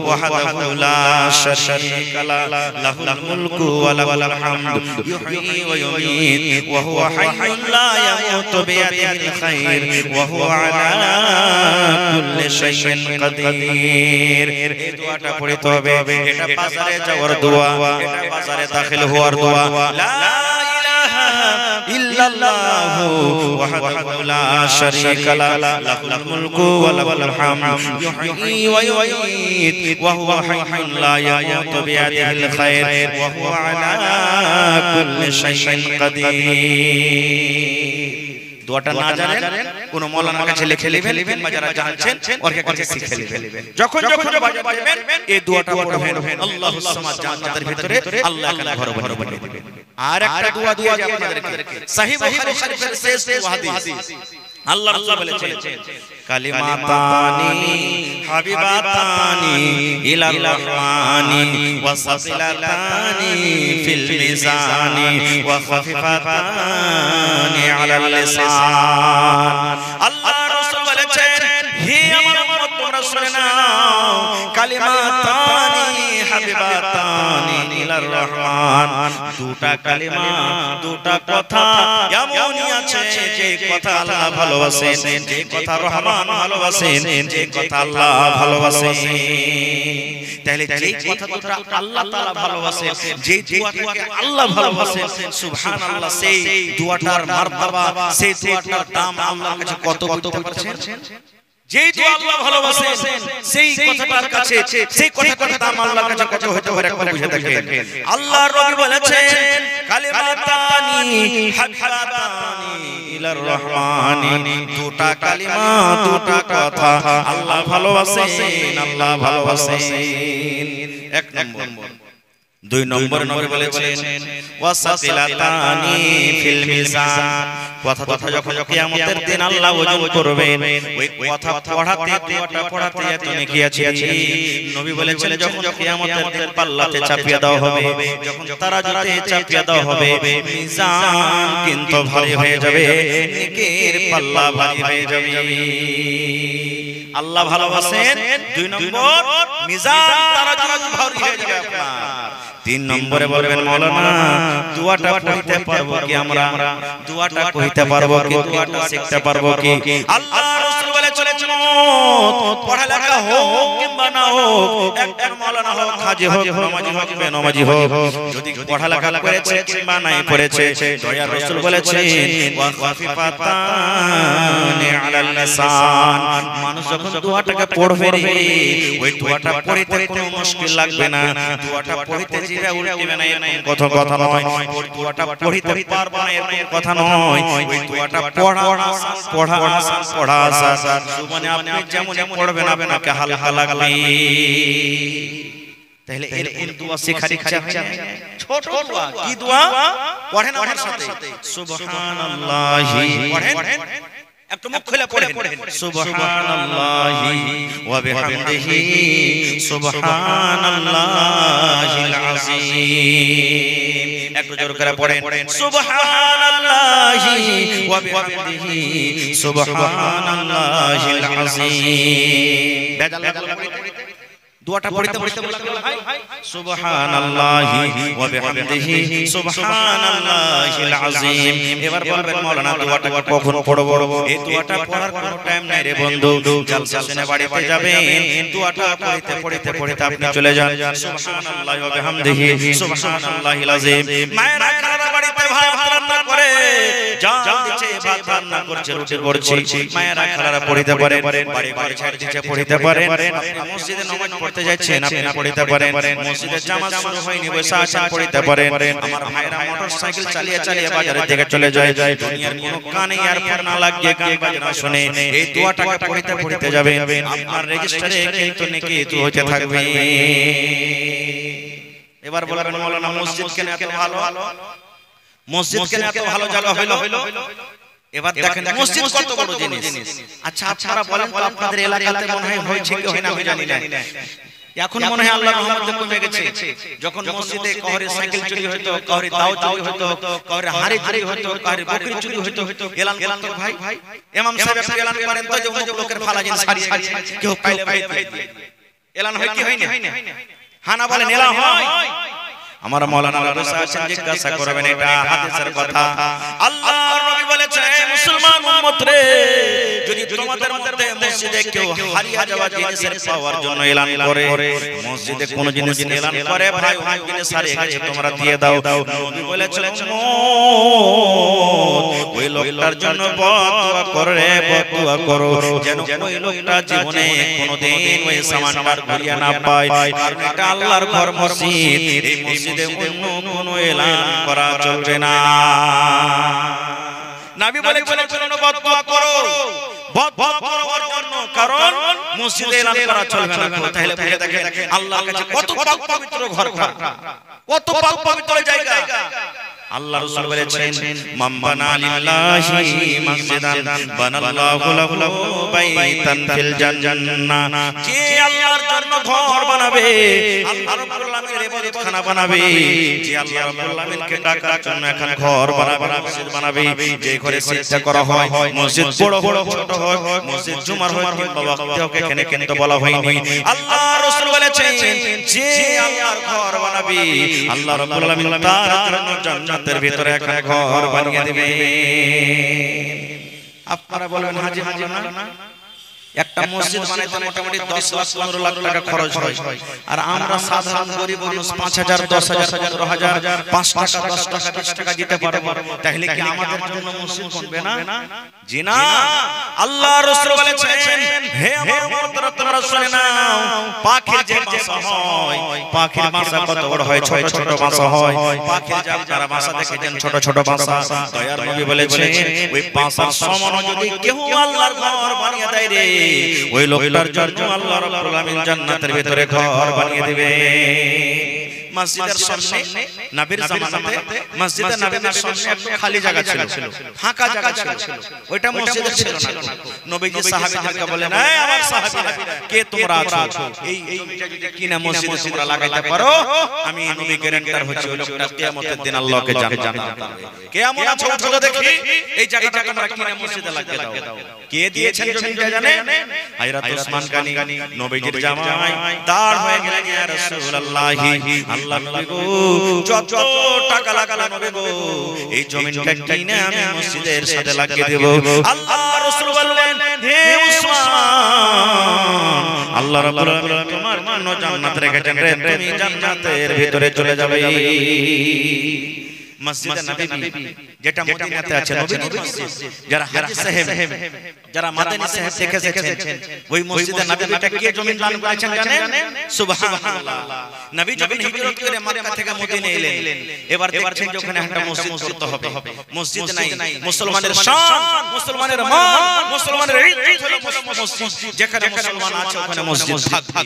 [SPEAKER 1] ওয়াহদাহু লা শারীকা লাহু লাহুল মুলকু ওয়া লাহুল হামদু ইউহয়ী ওয়া ইউমীত ওয়া হুয়া হাইয়্যুন লা ইয়ামুতু বিয়াদিহিল খায়র ওয়া হুয়া আলা কুল্লি শাইইন কাদির এই দোয়াটা পড়তে হবে এটা বাজারে যাওয়ার দোয়া এটা বাজারে দাখিল হওয়ার দোয়া লা ইল্লাল্লাহু ওয়াহদাহু লা শারীকা লাহুল মুলকু ওয়া লাহুল হামদু ইউহয়ী ওয়া ইউমীত ওয়া হুয়া হাইয়্যুন লা ইয়ামুতু বিয়াদিহিল খায়র ওয়া হুয়া আলা কুল্লি শাইইন কাদির দোয়াটা না জানেন কোন মাওলানার কাছে লিখে নেবেন বা যারা জানছেন ওর কাছে শিখে নেবেন। যখন বাজার যাবেন এই দোয়াটা পড়বেন, আল্লাহুস সামাদ, জান্নাতের ভিতরে আল্লাহ এখানে ঘর বানিয়ে দিবেন। আর একটা দোয়া দিয়ে আপনাদেরকে সহিহ বুখারী শরীফের শেষ হাদিস আল্লাহ রাসূল বলেছেন, কালিমাতানি হাবিবাতানি ইলার রহমানি ওয়া সাফিলাতানি ফিল মিজানি ওয়া খাফিফাতানি আলাল লিসান। আল্লাহ রাসূল বলেছেন, হে আমার উম্মত তোমরা শুনে নাও, কালিমাতানি হাবিবাতানি ইলার রহমান, দুটা কালিমা, দুটা কথা এমনই আছে যে কথা আল্লাহ ভালোবাসেন, যে কথা রহমান ভালোবাসেন, যে কথা আল্লাহ ভালোবাসেন। তাহলে যেই কথা দুটো আল্লাহ তাআলা ভালোবাসেন, যেই দোয়াটাকে আল্লাহ ভালোবাসেন, সুবহানাল্লাহ, সেই দোয়াটার মারতাবা, সেই দোয়াটার দাম আল্লাহর কাছে কত কত পাচ্ছেন। যেই দোয়া আল্লাহ ভালোবাসেন সেই কথাটার কাছে, সেই কথাটার দাম আল্লাহর কাছে কত হতে পারে একবার বুঝে দেখেন। আল্লাহর নবী বলেছেন, কালিমাতানি হাবিবাতানি ইলার রহমানি, দুটা কালিমা, দুটা কথা আল্লাহ ভালোবাসেন, আল্লাহ ভালোবাসেন। এক নম্বর। দুই নম্বর নবী বলেছেন, ওয়াসাতিলাতানি ফিল মিজান, কথা যখন কিয়ামতের দিন আল্লাহ ওজন করবেন, ওই কথা পড়াতে, দোয়াটা পড়াতে এত নেকি আছে। নবী বলেছেন, যখন কিয়ামতের দিন পাল্লাতে চাপিয়ে দেওয়া হবে, যখন তারাজুতে চাপিয়ে দেওয়া হবে, মিজান কিন্তু ভারী হয়ে যাবে, নেকির পাল্লা ভারী হয়ে যাবে। আল্লাহ ভালোবাসেন। দুই নম্বর, মিজান তারাজু ভারী হয়ে যাবে আপনার। তিন নম্বরে বলবেন, মাওলানা দোয়াটা পড়তে পারবো কি আমরা? দোয়াটা কইতে পারবো কি? দোয়াটা শিখতে পারবো কি? আল্লাহ রাসূল বলেছেন, পড়ালেখা হোক কিংবা না হোক, একজন মাওলানা হোক, হাজী হোক, নামাজি হোক, বেনামাজি হোক, যদি পড়ালেখা করেছে কিংবা নাই করেছে, দয়ার রাসূল বলেছেন, ওয়া খাফিফাতানি আলাল লিসান, মানুষ যখন দোয়াটাকে পড়বে রে, ওই দোয়াটা পড়তে কোনো মুশকিল লাগবে না। দোয়াটা পড়তে জিরা উঠবে না এরকম কথা নয়, ওই দোয়াটা পড়তে পারবে না এরকম কথা নয়। ওই দোয়াটা পড়া আসান, মানে আপনি যেমন পড়বেন আপনাকে হালকা লাগবে। তাহলে এরকম দোয়া শেখার ইচ্ছা হয়, ছোট দোয়া। কি দোয়া? পড়েন আমার সাথে, সুবহানাল্লাহি, পড়েন একটু মুখ খুলে পড়েন, সুবহানাল্লাহি ওয়া বিহামদিহি সুবহানাল্লাহিল আযীম। একটু জোরে করে পড়েন, সুবহানাল্লাহি ওয়া বিহামদিহি সুবহানাল্লাহিল আযীম। বেজাল দোয়াটা পড়তে ভাই, সুবহানাল্লাহি ওয়া বিহামদিহি সুবহানাল্লাহিল আযীম। এবার বলবেন, মাওলানা দোয়াটা কখন পড়ব? এই দোয়াটা পড়ার কোনো টাইম নাই রে বন্ধু। জলসা শুনে বাড়িতে যাবেন, দোয়াটা পড়তে আপনি চলে যান, সুবহানাল্লাহি ওয়া বিহামদিহি সুবহানাল্লাহিল আযীম। মায়েরা খালা বাড়িতে ভাত রান্না করে, জান দিচ্ছে, ভাত রান্না করছে, রুটি করছে, মায়েরা খালারা পড়তে পারেন, বাড়ি ছেড়ে দিচ্ছে পড়তে পারেন। আপনি মসজিদে নামাজ পড়তে যাচ্ছেন, আপনি পড়তে পারেন। মসজিদে জামাত শুরু হয়নি, বসে আছেন, পড়তে পারেন। আমার ভাইরা মোটরসাইকেল চালিয়ে বাজারের দিকে চলে যায়, দুনিয়ার কোনো কানে ইয়ারফোন না লাগিয়ে গান বাজনা শুনে এই দোয়াটাকে পড়তে যাবেন, আপনার রেজিস্টারে কিন্তু নেকি তো হতে থাকবে। এবার বলবেন, মাওলানা মসজিদ কেন এত ভালো? মসজিদ কেন এত ভালো জায়গা হলো? এবার দেখেন মসজিদ কত বড় জিনিস। আচ্ছা আপনারা বলেন তো, আপনাদের এলাকাতে মনে হয় হয়েছে কি হয় না আমি জানি না, এখন মনে হয় আল্লাহর রহমতে কমে গেছে। যখন মসজিদে কাউরে সাইকেল চুরি হতো, কাউরে দাও চুরি হতো, কাউরে হাড়ি চুরি হতো, কাউরে বকরি চুরি হতো, এলান করতো ভাই, ইমাম সাহেব এলান করেন তো যে অমুক লোকের ফালা জিনিস সারি কেউ পাইলে এলান হয় কি হয় না? হানা বলেন এলান হয়। আমার মাওলানা বসে আছেন, জিজ্ঞাসা করবেন, এটা হাদিসের কথা। আল্লাহর নবী বলেছেন, মুসলমান উম্মত রে, যদি তোমাদের মধ্যে মসজিদে কেউ হারিয়ে যাওয়া জিনিসের পাওয়ার জন্য এলান করে, মসজিদে কোন জিনিস এলান করে, ভাই ওই জিনিস হারিয়ে গেছে তোমরা দিয়ে দাও, নবী বলেছেন, ওই লোকটার জন্য বদদুয়া করে, বদদুয়া করো, যেন ওই লোকটা জীবনে কোনোদিন ওই সামানটা ঘুরিয়ে না পায়। কারণ এটা আল্লাহর ঘর মসজিদ, এই মসজিদে অন্য কোনো এলান করা চলবে না। নবী বলেছেন চলো বদদুয়া করো, বদদুয়া করো ওর জন্য, কারণ মসজিদে এলান করা চলবে না। তাহলে বুঝে দেখেন আল্লাহর কাছে কত পাক পবিত্র ঘরটা, কত পাক পবিত্র জায়গা। আল্লাহ রাসূল বলেছেন মান বানা লিল্লাহি মাসজিদান বানাল্লাহু লাহু বাইতান ফিল জান্নাহ, যে আল্লাহর জন্য ঘর বানাবে, আল্লাহ রাব্বুল আলামিনের ইবাদতখানা বানাবে, যে আল্লাহ রাব্বুল আলামিনকে ডাকার জন্য এখন ঘর বানাবে, মসজিদ বানাবে, যে ঘরে সিজদা করা হয়, মসজিদ বড় বড় ছোট হয়, মসজিদ জুমার হয় কিংবা ওয়াক্তে হোক, এখানে কিন্তু বলা হয়নি। আল্লাহ রাসূল বলেছেন যে আল্লাহর ঘর বানাবে, আল্লাহ রাব্বুল আলামিন তার জন্য জান্নাতের ভিতরে একটা ঘর বানিয়ে দিবে। আপনারা বলবেন হাজি হাজি না, একটা মসজিদ বানাইতে মোটামুটি 10 লাখ 15 লাখ টাকা খরচ হয়, আর আমরা সাধারণ গরিব মানুষ 5000 10000 15000 5 টাকা 10 টাকা 20 টাকা দিতে পারবো, তাহলে কি আমাদের জন্য মসজিদ বানবে না? জি না। আল্লাহ রাসূল বলেছেন হে আমার উম্মতরা তোমরা শুনে নাও, পাখির যে বাসা হয়, পাখির বাসা কত বড় হয়, ছোট ছোট বাসা হয়, পাখির যে আপনারা বাসা দেখেছেন ছোট ছোট বাসা, দয়ার নবী বলেছেন ওই বাসার সমান যদি কেউ আল্লাহর ঘর বানিয়ে দেয় রে, ওই লোকটার জন্য আল্লাহ রাব্বুল আলামিন জান্নাতের ভিতরে ঘর বানিয়ে দিবে। মসজিদের সামনে নবীর জামানাতে মসজিদে নববীর সামনে একটা খালি জায়গা ছিল, ফাঁকা জায়গা ছিল, ওইটা মসজিদ ছিল না। নবীজি সাহাবীদেরকে বলেন এই আমার সাহাবীরা কে তোমরা আছো, এই জমিটা যদি কিনা মসজিদে তোমরা লাগাইতে পারো, আমি নবী গ্যারান্টার হচ্ছি ওই লোকটা কিয়ামতের দিন আল্লাহকে জান্নাত পাবে। কেমন আছো বলো দেখি, এই জায়গাটা তোমরা কিনা মসজিদে লাগিয়ে দাও। কে দিয়েছেন জমিটা জানেন? হযরত ওসমান গনি নবীজির জামাই দাঁড় হয়ে গেলেন, ইয়া রাসূলুল্লাহি আল্লাহ নবী গো যত টাকা লাগবে নবী গো এই জমিনটা কিনে আমি মসজিদের সাথে লাগিয়ে দেব। আল্লাহ রাসূল বললেন হে ওসমান, আল্লাহ রাব্বুল আলামিন তোমার জন্য জান্নাত রেখেছেন রে, তুমি জান্নাতের ভিতরে চলে যাবে। মসজিদে নববী যেটা মদিনাতে আছে, নবীর মসজিদ, যারা হাজী সাহেব যারা মাদানী সাহেব দেখেছেন, ওই মসজিদে নববীটা কে জমি দান করেছেন জানেন? সুবহানাল্লাহ। নবী যখন হিজরত করে মক্কা থেকে মদিনায় এলেন, এবার দেখছেন যে ওখানে একটা মসজিদ করতে হবে। মসজিদ নাই, মুসলমানের শান, মুসলমানের মান, মুসলমানের ইজ্জত হলো মসজিদ। যেখানে মুসলমান আছে ওখানে মসজিদ থাকবে,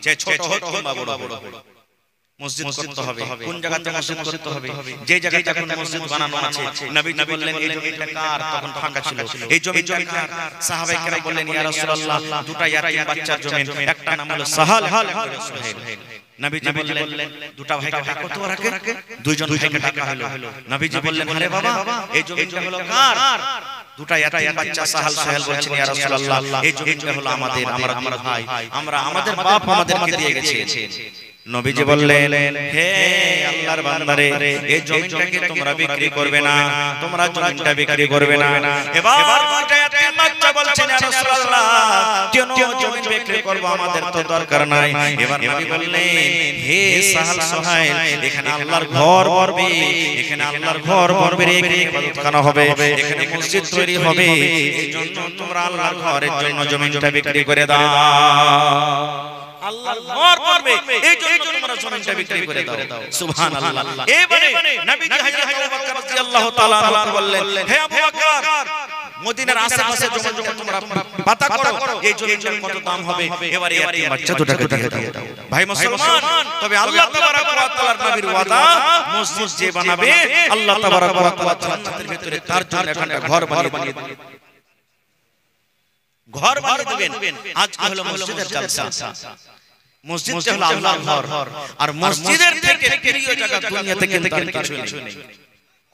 [SPEAKER 1] যে ছোট হোক কিংবা বড় হোক মসজিদ করতে হবে। কোন জায়গাতে মসজিদ করতে হবে? যে জায়গায় যখন মসজিদ বানানো আছে, নবী বললেন এই জমিটা কার? তখন ফাঁকা ছিল। এই জমিটা কার? সাহাবায়ে কেরাম বললেন ইয়া রাসূলুল্লাহ দুটো ইয়াতীম বাচ্চার জমি, একটা নাম হলো সাহাল, একটা হলো সুহাইল। নবীজি বললেন দুটো ভাইকে ডাকো তো, রাখে দুইজন ভাইকে ডাকা হলো। নবীজি বললেন আরে বাবা এই জমিটা হলো কার? দুটো ইয়াতীম বাচ্চা সাহাল সুহাইল বলছেন ইয়া রাসূলুল্লাহ এই জমিটা হলো আমাদের, আমরা ভাই, আমরা আমাদের বাপ আমাদেরকে দিয়ে গেছে। নবীজি বললেন হে আল্লাহর বান্দারে এই জমিটাকে তোমরা বিক্রি করবে না, তোমরা জমিটা বিক্রি করবে না। এবার দুইটা ইয়াতীম বাচ্চা বলছেন ইয়া রাসূলুল্লাহ কেন জমি বিক্রি করব, আমাদের তো দরকার নাই। এবার নবী বললেন হে সাহাল সুহাইল এখানে আল্লাহর ঘর করবে, এখানে আল্লাহর ঘর করবে, এখানে ইবাদতখানা হবে, এখানে মসজিদ তৈরি হবে, এই জন্য তোমরা আল্লাহর ঘরের জন্য জমিটা বিক্রি করে দাও। আল্লাহর ঘর করবে এই জন্য তোমরা জমিটা বিক্রি করে দাও। সুবহানাল্লাহ। এবারে নবীজি হযরত আবু বকর রাদিয়াল্লাহু তাআলা আনহু বললেন হে আবু বকর মদিনার আশেপাশে জমি তোমরা পাতা করো, এই জমির কত দাম হবে, এবারে ইয়াতীম বাচ্চা দুটাকে দিয়ে দাও। ভাই মুসলমান, তবে আল্লাহ তাবারক ওয়া তাআলার নবীর ওয়াদা মসজিদ যে বানাবে আল্লাহ তাবারক ওয়া তাআলা জান্নাতের ভিতরে তার জন্য একটা ঘর বানিয়ে দিবেন, ঘর বানিয়ে দিবেন। আজকে হলো মসজিদের জলসা, মসজিদ হলো আল্লাহর ঘর, আর মসজিদের থেকে প্রিয় জায়গা দুনিয়াতে কিন্তু আর কিছু নেই।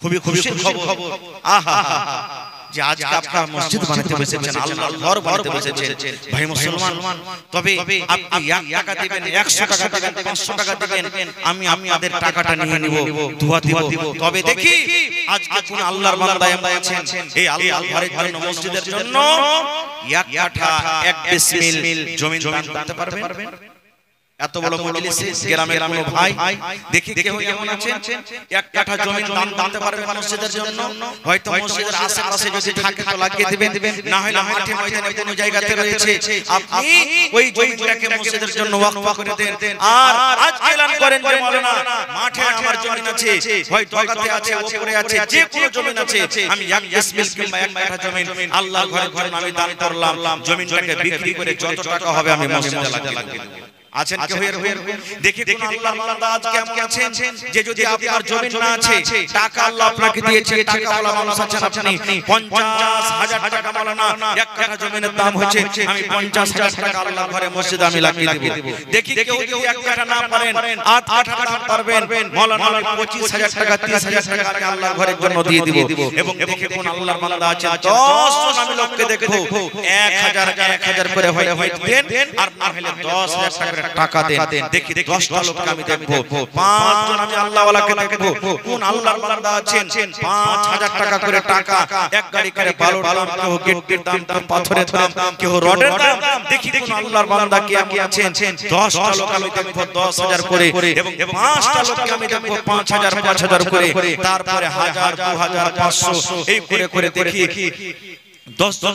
[SPEAKER 1] খুবই খুশির খবর আহা যে আজকে আপনারা মসজিদ বানাতে বসেছেন, আল্লাহর ঘর বানাতে বসেছেন। ভাই মুসলমান, তবে আপনি 1 টাকা দিবেন, 100 টাকা দিবেন, 500 টাকা দিবেন, আমি আপনাদের টাকাটা নিয়ে নিব, দোয়া দিব। তবে দেখি আজকে কোন আল্লাহর বান্দা এমন আছেন এই আল্লাহর ঘরের জন্য, মসজিদের জন্য 1 কাঠা 1 বিসমিল জমি দান করতে পারবেন? এত বড় মজলিসে গ্রামের কোন ভাই দেখি কেউ এমন আছেন 1 কাঠা জমি দান করতে পারবেন মসজিদের জন্য? হয়তো মসজিদের আশেপাশে যদি থাকে তো লাগিয়ে দিবেন, না হলে মাঠে ময়দানে কোন জায়গাতে রয়েছে আপনি ওই জমিটাকে মসজিদের জন্য ওয়াকফ করে দেন। আর আজ এলান করেন যে মাওলানা মাঠে আমার জমি আছে, হয় দগাতে আছে, উপরে আছে, যে কোনো জমি আছে, আমি এক ডিসমিল কিংবা এক কাঠা জমি আল্লাহর ঘরের জন্য আমি দান করলাম, জমিটাকে বিক্রি করে যত টাকা হবে আমি মসজিদে লাগিয়ে দেব। আছেন কেউ এরকম? দেখি কোন আল্লাহর বান্দা আজ কেমন আছেন যে যদি আপনার জমি না আছে, টাকা আল্লাহ আপনাকে দিয়েছে, টাকাওয়ালা মানুষ আছেন আপনি, 50,000 টাকা মাওলানা এক কাঠা জমির দাম হচ্ছে, আমি 50,000 টাকা আল্লাহর ঘরে মসজিদে আমি লাগিয়ে দেব। দেখি কেউ যদি এক কাঠা না পারেন, 8 কাঠা দান পারবেন, মাওলানা আমি 25,000 টাকা 30,000 টাকা আমি আল্লাহর ঘরের জন্য দিয়ে দিব। এবং দেখি কোন আল্লাহর বান্দা আছেন 10 জন আমি লোককে দেখব 1000 করে হয় দেন, আর না হলে 10,000 টাকা দেন। দেখি 10টা লোককে আমি দেখব, 5 জন আমি আল্লাহওয়ালাকে দেখব, কোন আল্লাহর বান্দা আছেন 5,000 টাকা করে টাকা, এক গাড়ি করে বালুর দাম, কেউ গিট্টির দাম, কেউ পাথরের দাম, কেউ রডের দাম। দেখি কোন আল্লাহর বান্দা কি আছেন 10টা লোক আমি দেখব 10,000 করে, এবং 5টা লোককে আমি দেখব 5,000 করে, তারপরে 1000 2000 500 এই করে করে দেখি 10 জন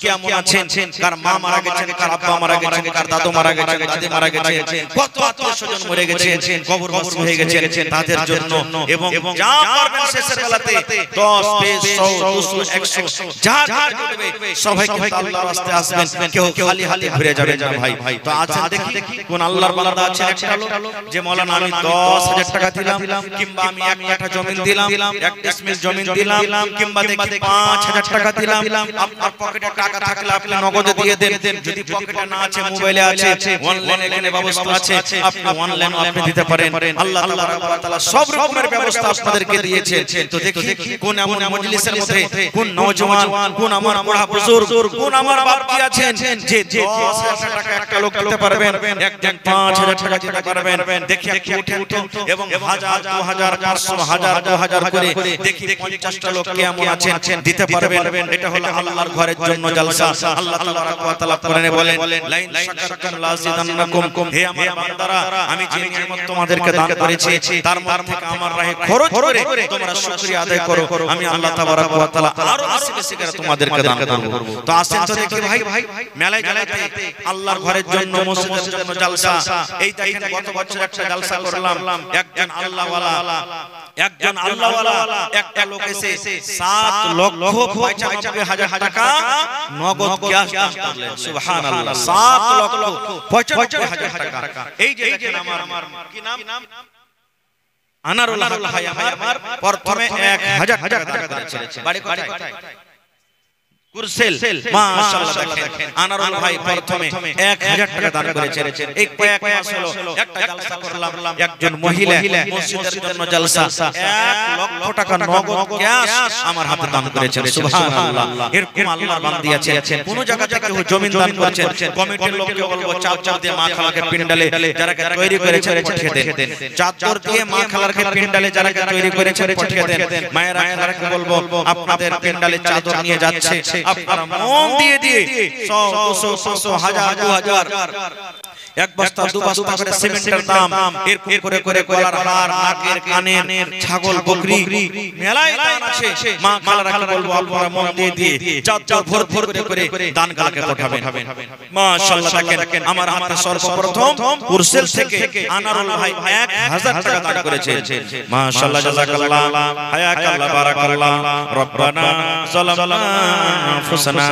[SPEAKER 1] কেমন আছেন, কার মা মারা গেছেন, কার আব্বা মারা গেছেন, কার দাদু মারা গেছেন, দাদি মারা গেছেন, কত আত্মীয়স্বজন মরে গেছেন, কবরবাসী হয়ে গেছেন, তাদের জন্য এবং যা পারবেন শেষের বেলাতে 10 20 100 200 100 যা করবে সবাইকে আল্লাহর রাস্তায় আসবেন, কেউ খালি হাতে ঘুরে যাবেন না ভাই। তো আছেন দেখি কোন আল্লাহর বান্দা আছে একটা লোক যে মাওলানা আমি 10,000 টাকা দিলাম, কিংবা আমি এক কাঠা জমি দিলাম, এক ডিসমিল জমি দিলাম, কিংবা দেখি 5,000 টাকা দিলাম। আপনার পকেটে টাকা থাকলে আপনি নগদে দিয়ে দেন, যদি পকেটে না আছে মোবাইলে আছে, অনলাইনে এখানে ব্যবস্থা আছে, আপনি অনলাইনে আপনি দিতে পারেন। আল্লাহ তাআলা সব রকমের ব্যবস্থা আপনাদেরকে দিয়েছেন। তো দেখি কোন এমন মজলিসের মধ্যে কোন নওজওয়ান, কোন আমার বুড়া বুজুর্গ, কোন আমার বাপ কি আছেন যে 10,000 টাকা একটা লোক দিতে পারবেন, একজন 5,000 টাকা দিতে পারবেন। দেখি উঠেন এবং 1000 2000 500 1000 2000 করে দেখি 50টা লোক কেমন আছেন দিতে পারবেন। এটা হলো আল্লাহর ঘরের জন্য জলসা। আল্লাহ তাবারাক ওয়া তাআলা কোরআনে বলেন, লাইন শাকারতুম লাযিদান্নাকুম, হে আমার বান্দারা আমি যে নিয়ামত তোমাদেরকে দান করেছি তার মধ্যে থেকে আমার রাহে খরচ করে তোমরা শুকরিয়া আদায় করো, আমি আল্লাহ তাবারাক ওয়া তাআলা আরো বেশি বেশি করে তোমাদেরকে দান করব। তো আসেন তো দেখি ভাই মেলায় গেলাতে আল্লাহর ঘরের জন্য মসজিদের জন্য জলসা। এই দেখেন গত বছর একটা জলসা করলাম, একজন আল্লাহওয়ালা একটা লোক এসে 7,95,000 টাকা নগদ ক্যাশ দান করলেন। সুবহানাল্লাহ, 7,95,000 টাকা। এই যে দেখেন আমার কি নাম আনারুল্লাহ ভাই আমার প্রথমে 1,000 টাকা দান করেছেন। বাড়ি কোথায়? কুরসেল। মাশাআল্লাহ দেখেন আনারুল ভাই প্রথমে 1,000 টাকা দান করেছেন। এই কয়েক মাস হলো একটা জলসা করলাম, একজন মহিলা মসজিদের জন্য জলসা 1,00,000 টাকা নগদ ক্যাশ আমার হাতে দান করেছেন। সুবহানাল্লাহ, এরকম আল্লাহর বান্দি আছেন। কোন জায়গা থেকে জমিন দান করেছেন, কমিটির লোককে বলবো চাদর দিয়ে মা খালাকে পিন্ডালে যারা তৈরি করেছেন পাঠিয়ে দেন, চাদর দিয়ে মা খালাকে পিন্ডালে যারা তৈরি করেছেন পাঠিয়ে দেন। মায়েরা খালাকে বলবো আপনাদের পিন্ডালে চাদর নিয়ে যাচ্ছে, আপনারা মন দিয়ে 100 200 500 1000 2000 এক বস্তা দু বস্তা করে সিমেন্টের দাম এরকম করে করে গলার হার, নাকের কানের, ছাগল বকরি মেলায় দান আছে। মা খালারা বলবো আপনারা মন দিয়ে চাদর ভর ভর করে দান গালাকে পাঠাবেন। মাশাআল্লাহ দেখেন আমার হাতে সর্বপ্রথম কুরসেল থেকে আনারুল ভাই 1,000 টাকা দান করেছেন। মাশাআল্লাহ জাযাকাল্লাহ হায়াকাল্লাহ বারাকাল্লাহ। রব্বানা যালামনা আনফুসানা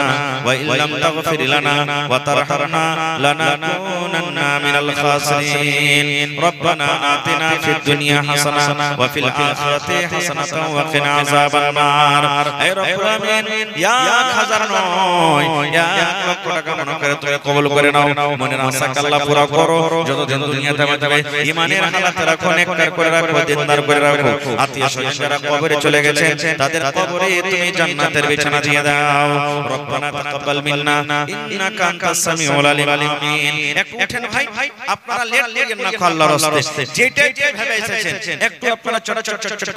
[SPEAKER 1] ওয়া ইল্লাম তাগফির লানা ওয়া তারহামনা লানাকুনান্না মিনাল খাসিরিন। রব্বানা আতিনা ফিদ দুনিয়া হাসানাহ ওয়া ফিল আখিরাতি হাসানাতাও ওয়া কিনা আযাবান নার। হে রব্বুল আমিন, ইয়া 1,000 নয়, ইয়া 1,00,000 টাকা মনে করে তুমি কবুল করে নাও। মনের আশা আল্লাহ পুরা করো। যতদিন দুনিয়াতে বাঁচবে ঈমানের হালাতে রাখো, নেককার করে রাখো, দিনদার করে রাখো। আত্মীয় স্বজন যারা কবরে চলে গেছেন তাদের কবরে তুমি জান্নাতের বিছানা দিয়ে দাও। রব্বানা তাকাব্বাল মিন্না ইন্নাকা আনতাস সামিউল আলিম। একটু উঠেন ভাই, আপনারা লেট করেন না আল্লাহর রাস্তায়, যেটা ভেবে এসেছেন একটু আপনারা চট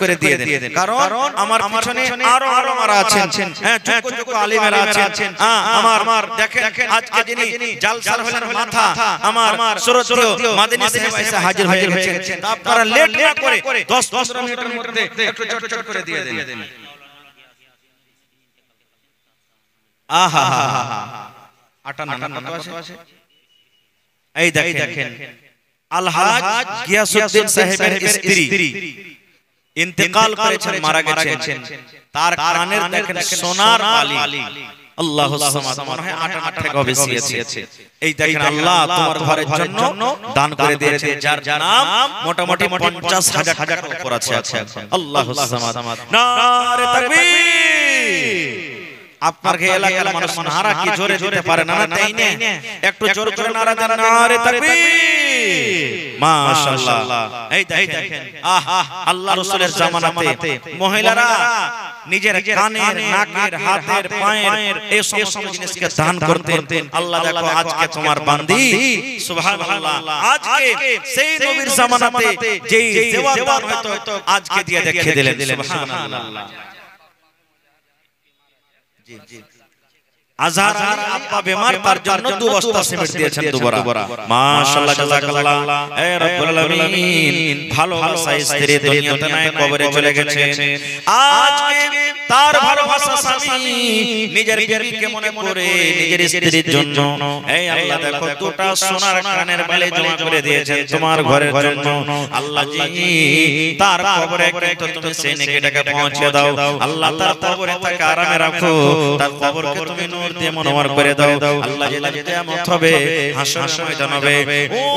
[SPEAKER 1] করে দিয়ে দেন, কারণ আমার পিছনে আরো মারা আছেন, হ্যাঁ যোগ্য আলিমেরা আছেন। আমার দেখেন আজকে যিনি জালসার হলেন মাথা আমার সুরতীয় মাদানী সাহেব এসে হাজির হয়ে গেছেন। আপনারা লেট না করে 10-15 মিনিটের মধ্যে একটু চট করে দিয়ে দেন। আহা আটা না কত আছে? এই দেখেন আলহাজ গিয়াসউদ্দিন সাহেবের স্ত্রী ইন্তেকাল করেছেন, মারা গেছেন। তার কানের দেখেন সোনার বালি, আল্লাহু সামাদ, মনে হয় 8 টাকা বেশি আছে। এই দেখেন আল্লাহ তোমার ঘরের জন্য দান করে দিয়েছে, যার নাম মোটামুটি 50,000 টাকার উপর আছে। আল্লাহু সামাদ, নারে তাকবীর। আপনার এলাকার মানুষ নারা কি জোরে দিতে পারে না, তাই না? একটু জোরে জোরে নারা দেন, নারে তাকবীর, মাশাআল্লাহ। এই দেখেন আহা, আল্লাহ রাসূলের জামানাতে মহিলারা নিজের কানের, নাকের, হাতের, পায়ের এই সমস্ত জিনিসকে দান করতেন। আল্লাহ দেখো আজকে তোমার বান্দি, সুবহানাল্লাহ, আজকে সেই নবীর জামানাতে যেই জবাব হয়তো আজকে দিয়ে দেখিয়ে দিলেন, সুবহানাল্লাহ। জি জি, আজহার আলী আব্বা বেমার, তার জন্য 2 বস্তা সিমেন্ট দিয়েছেন, দুবারা। মাশাআল্লাহ, জাযাকাল্লাহ। এ রব্বুল আলামিন, ভালোবাসা স্ত্রী দুনিয়াতে নাই, কবরে চলে গেছে। আজকে তার ভালোবাসা স্বামী নিজের বিবিকে মনে করে নিজের স্ত্রীর জন্য, এই আল্লাহ দেখো 2টা সোনার কানের বালি জমা করে দিয়েছেন তোমার ঘরের জন্য। আল্লাহ জি, তার কবরে কিন্তু তুমি সেই নেকিটাকে পৌঁছে দাও। আল্লাহ তার কবরে তাকে আরামে রাখো, তার কবরকে তুমি নূর দিয়ে মনোয়ার করে দাও। আল্লাহ যেদিন কিয়ামত হবে, হাসর ময়দান হবে,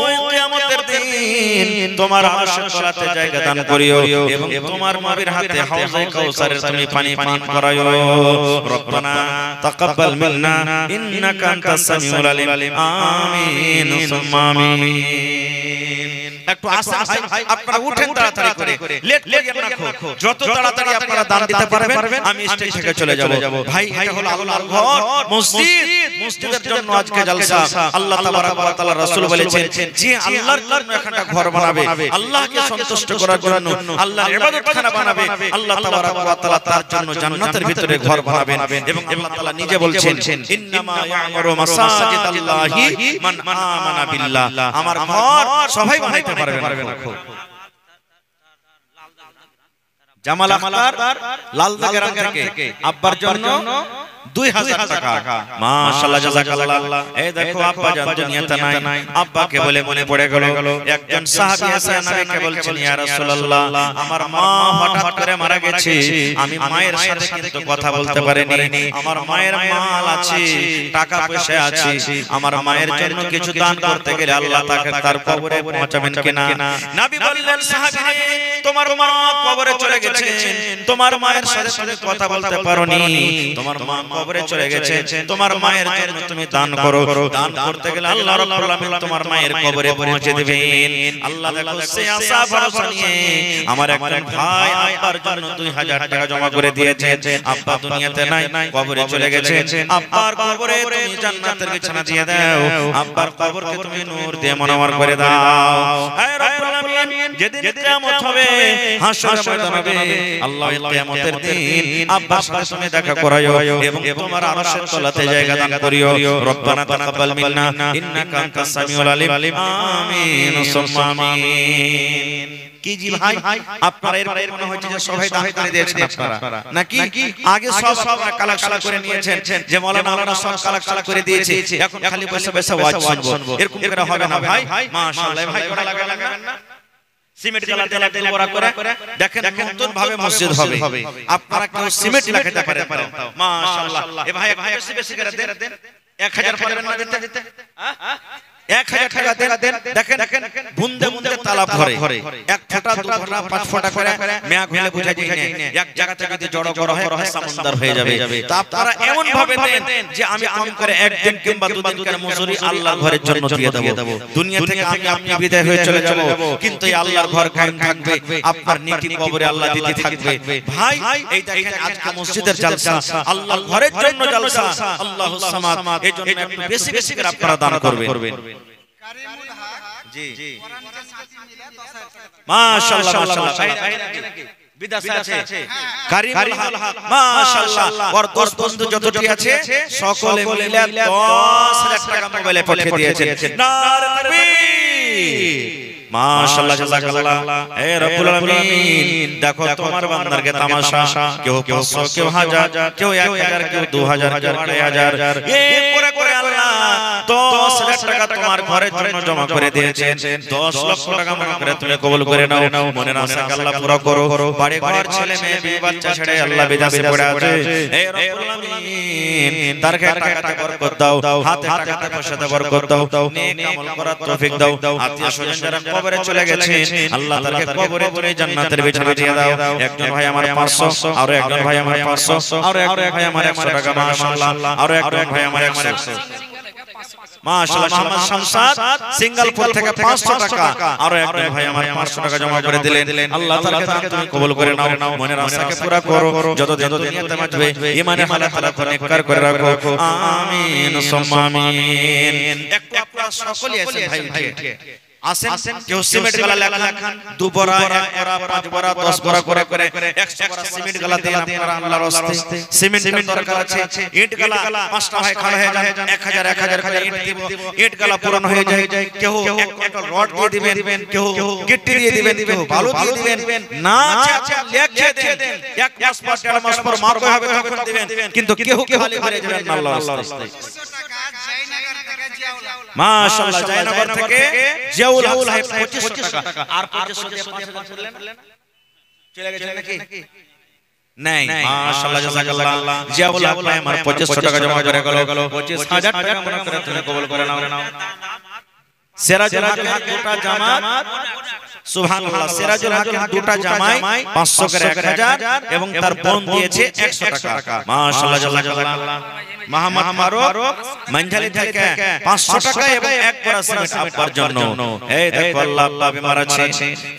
[SPEAKER 1] ওই কিয়ামতের দিন তোমার আরশের তলাতে জায়গা দান করিও এবং তোমার নবীর হাতে হাউজে কাউসারের তুমি পানি পান করায়ো। রব্বানা তাকাব্বাল মিন্না ইন্নাকা আনতাস সামিউল আলিম, আমিন সুম্মা আমিন। একটু আসেন ভাই, আপনারা উঠেন তাড়াতাড়ি করে, লেট করিয়েন না। যত তাড়াতাড়ি আপনারা দান দিতে পারবেন আমি স্টেজ থেকে চলে যাব। ভাই, এটা হলো আল্লাহর ঘর, মসজিদ। মসজিদের জন্য আজকে জলসা। আল্লাহ তাবারাক ওয়া তাআলা রাসূল বলেছেন যে আল্লাহর জন্য একটা ঘর বানাবে, আল্লাহকে সন্তুষ্ট করার জন্য আল্লাহর ইবাদতখানা বানাবে, আল্লাহ তাবারাক ওয়া তাআলা তার জন্য জান্নাতের ভিতরে ঘর বানাবেন। এবং আল্লাহ তাআলা নিজে বলছেন, ইন্নামা ইয়ামুরু মাসাজিদাল্লাহি মান আমানা বিল্লাহ, আমার ঘর সবাই বানাইতে পারবে না। জামাল আখতার লালদা গ্রাম থেকে আব্বার জন্য 2000 টাকা, মাশাআল্লাহ, জাযাকাল্লাহ। এই দেখো আব্বা জান দুনিয়াতে নাই, আব্বাকে বলে মনে পড়ে গেল একজন সাহাবী আছে, নবীকে বলছেন, ইয়া রাসূলুল্লাহ, আমার মা হঠাৎ করে মারা গেছে, আমি মায়ের সাথে কিন্তু কথা বলতে পারিনি, আমার মায়ের মাল আছে, টাকা পয়সা আছে, আমার মায়ের জন্য কিছু দান করতে গেলে আল্লাহ তাকে তার কবরে পৌঁছাবেন কিনা? নবী বললেন, সাহাবী, তোমার মা কবরে চলে গেছে, তোমার মায়ের সাথে তুমি কথা বলতে পারোনি, তোমার মা কবরে চলে গেছে, তোমার মায়ের জন্য তুমি দান করো। দান করতে গেলে আল্লাহ রাব্বুল আলামিন তোমার মায়ের কবরে পৌঁছে দিবেন। আল্লাহ দেখো সেই আশা ভরসা নিয়ে আমার একজন ভাই আব্বার জন্য 2000 টাকা জমা করে দিয়েছে। আব্বা দুনিয়াতে নাই, কবরে চলে গেছে, আব্বার কবরে তুমি জান্নাতের বিছানা দিয়ে দাও, আব্বার কবরকে তুমি নূর দিয়ে মনোয়ার করে দাও। হে রব্বুল আলামিন, যেদিন কিয়ামত হবে, হাসর ময়দান হবে, আল্লাহ কিয়ামতের দিন আব্বার সাথে তুমি দেখা করায়ো এবং তোমার আরশের তলাতে জায়গা দান করিও। রব্বানা তাকাব্বাল মিন্না ইন্নাকা আনতাস সামিউল আলিম, আমিন সুম্মা আমিন। কি জি ভাই, আপনারা এর মনে হচ্ছে যে সবাই দান করে দিয়েছেন আপনারা, নাকি আগে সব আপনারা কালেকশন করে নিয়েছেন যে মাওলানা সব কালেকশন করে দিয়েছে, এখন খালি বসে বসে ওয়াজ শুনবো, এরকম করে হবে না ভাই। মাশাআল্লাহ, ভাই করা লাগাবেন না, সিমেন্ট জ্বালাতে লাগতে বড় করে দেখেন নতুন ভাবে মসজিদ হবে। আপনারা কেউ সিমেন্ট লাগাতে পারেন? মাশাআল্লাহ। এ ভাই বেশি বেশি করে দেন, 1000 পারবেন না দিতে? 1000 টাকা দেন। দেখেন বুন্দে বুন্দে তালাব ভরে, 1 ফোঁটা 2 ফোঁটা 5 ফোঁটা করে মেঘ হলে বুঝা যায় না, এক জায়গা থেকে যদি জড়ো জড়ো হয় সমুদ্র হয়ে যাবে। তো আপনারা এমন ভাবে দেন যে আমি কম করে একদিন কিংবা 2 দিন করে মজুরি আল্লাহর ঘরের জন্য দিয়ে দেব। দুনিয়া থেকে আপনি বিদায় হয়ে চলে যাব, কিন্তু এই আল্লাহর ঘর কায়েম থাকবে, আপনার নেকি কবরে আল্লাহ দিতে থাকবে। ভাই, এই দেখেন আজকে মসজিদের জলসা, আল্লাহর ঘরের জন্য জলসা, আল্লাহুস সামাদ, এই জন্য একটু বেশি বেশি করে আপনারা দান করবেন। জি জি, মাশাআল্লাহ মাশাআল্লাহ, বিদাসা আছে কারিমুল হক, মাশাআল্লাহ। ওর 10 বন্ধু যতটি আছে সকলে মিলে 10000 টাকা মোবাইলে পাঠিয়ে দিয়েছেন। নারে তাকবীর, মাশাআল্লাহ, জাযাকাল্লাহ। হে রব্বুল আলামিন, দেখো তোমার বান্দারকে তামাশা, কেউ 500, কেউ 1000, কেউ 1000, কেউ 2000, কেউ 2500, এই করে করে আল্লাহ 10,000 টাকা তোমার ঘরের জন্য জমা করে দিয়েছেন, 10 লক্ষ টাকা মনে করে তুমি কবুল করে নাও। মনের আশাকে আল্লাহ পুরো করো। বাড়ি ঘর ছেলে মেয়ে বিবি বাচ্চা ছেড়ে আল্লাহ বিদেশে পড়ে আছে, হে রব্বুল আমিন তার টাকাতে বরকত দাও, হাতে টাকাতে পয়সাতে বরকত দাও, নেক আমল করার তৌফিক দাও। আত্মীয় স্বজন যারা কবরে চলে গেছে আল্লাহ তাকে কবরে তুলে জান্নাতের বিছানা দিয়ে দাও। একজন ভাই আমার 500, আর একজন ভাই আমার 500, আর একজন ভাই আমার 100 টাকা মাশাআল্লাহ, আর একজন ভাই আমার 100 মাশাআল্লাহ। মোহাম্মদ শামসাদ সিঙ্গালপুর থেকে 500 টাকা, আর একজন ভাই আমার 500 টাকা জমা করে দিলেন। আল্লাহ তাআলা তুমি কবুল করে নাও, মনের আশাকে পুরা করো। যত দুনিয়াতে বাঁচবে ঈমানে আল্লাহ তাআলা নেককার করে রাখো, আমিন সুম্মা আমিন। একটু আপনারা সকলেই আছেন ভাই আসেন, কেউ সিমেন্ট গালা লেখান 2 বড়া 1 বড়া 5 বড়া 10 বড়া করে 100 বড়া সিমেন্ট গালা দেন আপনারা আল্লাহর রাস্তায়। সিমেন্ট দরকার আছে, ইট গালা 5টা ভাই খাড়া হয়ে যান, 1000 করে ইট দিব, ইট গালা পূরণ হয়ে যায়। কেউ একটা রড দিয়ে দিবেন, কেউ গিট্টি দিয়ে দিবেন, কেউ বালু দিয়ে দিবেন, না আচ্ছা লিখে দেন, 1 মাস পর 1.5 মাস পর মারবে হবে তখন দিবেন, কিন্তু কেউ খালি করে যাবেন না আল্লাহর রাস্তায়। মাশাআল্লাহ জয়নগর থেকে জিয়াউল হক সাহেব 2500 টাকা, আর 2500 দিয়ে 5000 করলেন, চলে গেছে নাকি? নাই, মাশাআল্লাহ জাযাকাল্লাহ। জিয়াউল হক ভাই আমার 2500 টাকা জমা করে গেল, 25000 টাকা মনে করে তুমি কবুল করে নাও। সিরাজুল হকের 2টা জামাত, সুবহানাল্লাহ, সিরাজুল হকের 2টা জামাই 500 করে 1000, এবং তার বোন দিয়েছে 100 টাকা, মাশাআল্লাহ জাযাকাল্লাহ। মোহাম্মদ ফারুক মানঝালি থেকে 500 টাকা এবং 1 বড়া সিমেন্ট আব্বার জন্য। এই দেখো আল্লাহ বিমার আছে,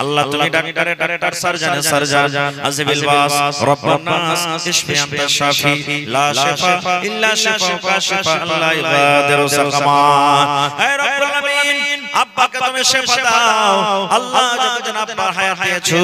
[SPEAKER 1] আল্লাহ তুমি ডাক্তার সার্জন আযবিল বাস রব্বান নাস ইশফি আনতা শাফি লা শিফা ইল্লা শিফাউকা শিফা আল্লাহ ইবাদিরু সাকামা। হে রব্বুল আলামিন আব্বাকে তুমি শিফা দাও, আল্লাহ যতদিন আব্বার হায়াত দিয়েছো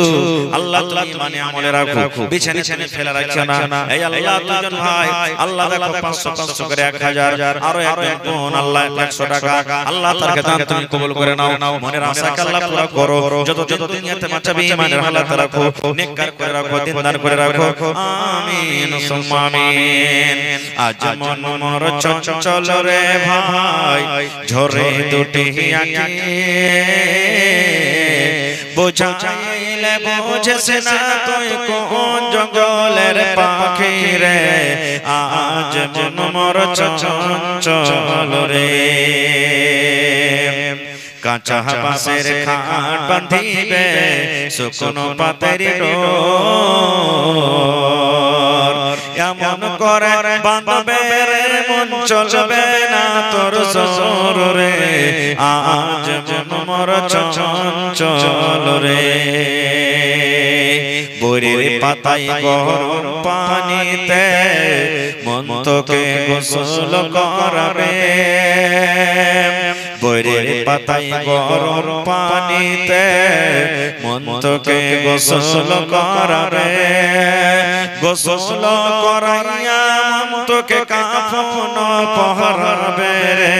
[SPEAKER 1] আল্লাহ তুমি ইমানে আমলে রাখো, বিছানে ফেলে রাখো না। এই আল্লাহ দুজন ভাই আল্লাহ দেখো 500 করে 1000, আর একজন বোন আল্লাহ 100 টাকা, আল্লাহ তার দান তুমি কবুল করে নাও। মনের আশাকে আল্লাহ পুরা করো, যত দুনিয়াতে বাঁচাবে ঈমানের হালাত রাখো, নেককার করে রাখো, দিনদার করে রাখো, আমিন সুম্মা আমিন। আজ মন মোর চঞ্চল রে ভাই ঝরে দুটি আঁখি, বোঝাইলে বোঝেস না তুই কোন জঙ্গলের পাখি রে, আজ মন মোর চঞ্চল রে। কাঁচা বাঁশের খাট বাঁধিবে শুকনো পাতের ডোর, এমন করে বাঁধবে রে মন চলবে না তোর জোর রে, আজ মন মোর চঞ্চল রে। বরের পাতায় গরম পানিতে মন তোকে গোসল করাবে, বরের পাতায় গরম পানিতে মন তোকে গোসল করাবে, গোসল করাইয়া মন তোকে কাফন পহরাবে রে,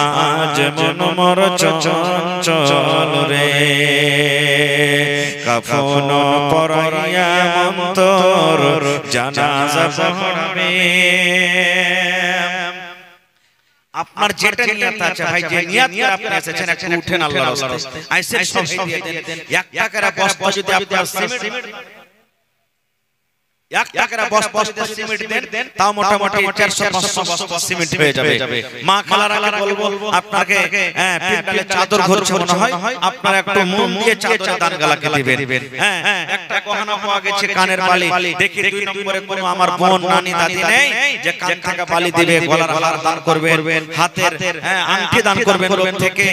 [SPEAKER 1] আজ মন মোর চঞ্চল রে। কাফন পরাইয়া মন তোর জানাজা পড়াবে। আপনার যেটা নিয়ত আছে ভাই, যে নিয়ত করে আপনি এসেছেন একটু উঠেন আল্লাহর রাস্তায়, আইসেন সব দিয়ে দেন। 1 টাকার বস্তা যদি আপনার সিমেন্ট 1 টাকার বস্তা সিমেন্ট দেন, তাও মোটামুটি 400-500 বস্তা সিমেন্ট হয়ে যাবে। মা খালারা বলবো আপনাকে পিঠে চাদর ঘুরছে মনে হয়, আপনারা একটু মন দিয়ে চাদর দান গালাকে দিবেন। একটা গহনা পাওয়া গেছে কানের বালি, দেখি 2 নম্বরে কোনো আমার বোন নানি দাদি নেই যে কান থেকে বালি দিবে, গলার হার দান করবেন, হাতের আংটি দান করবেন, লোক থেকে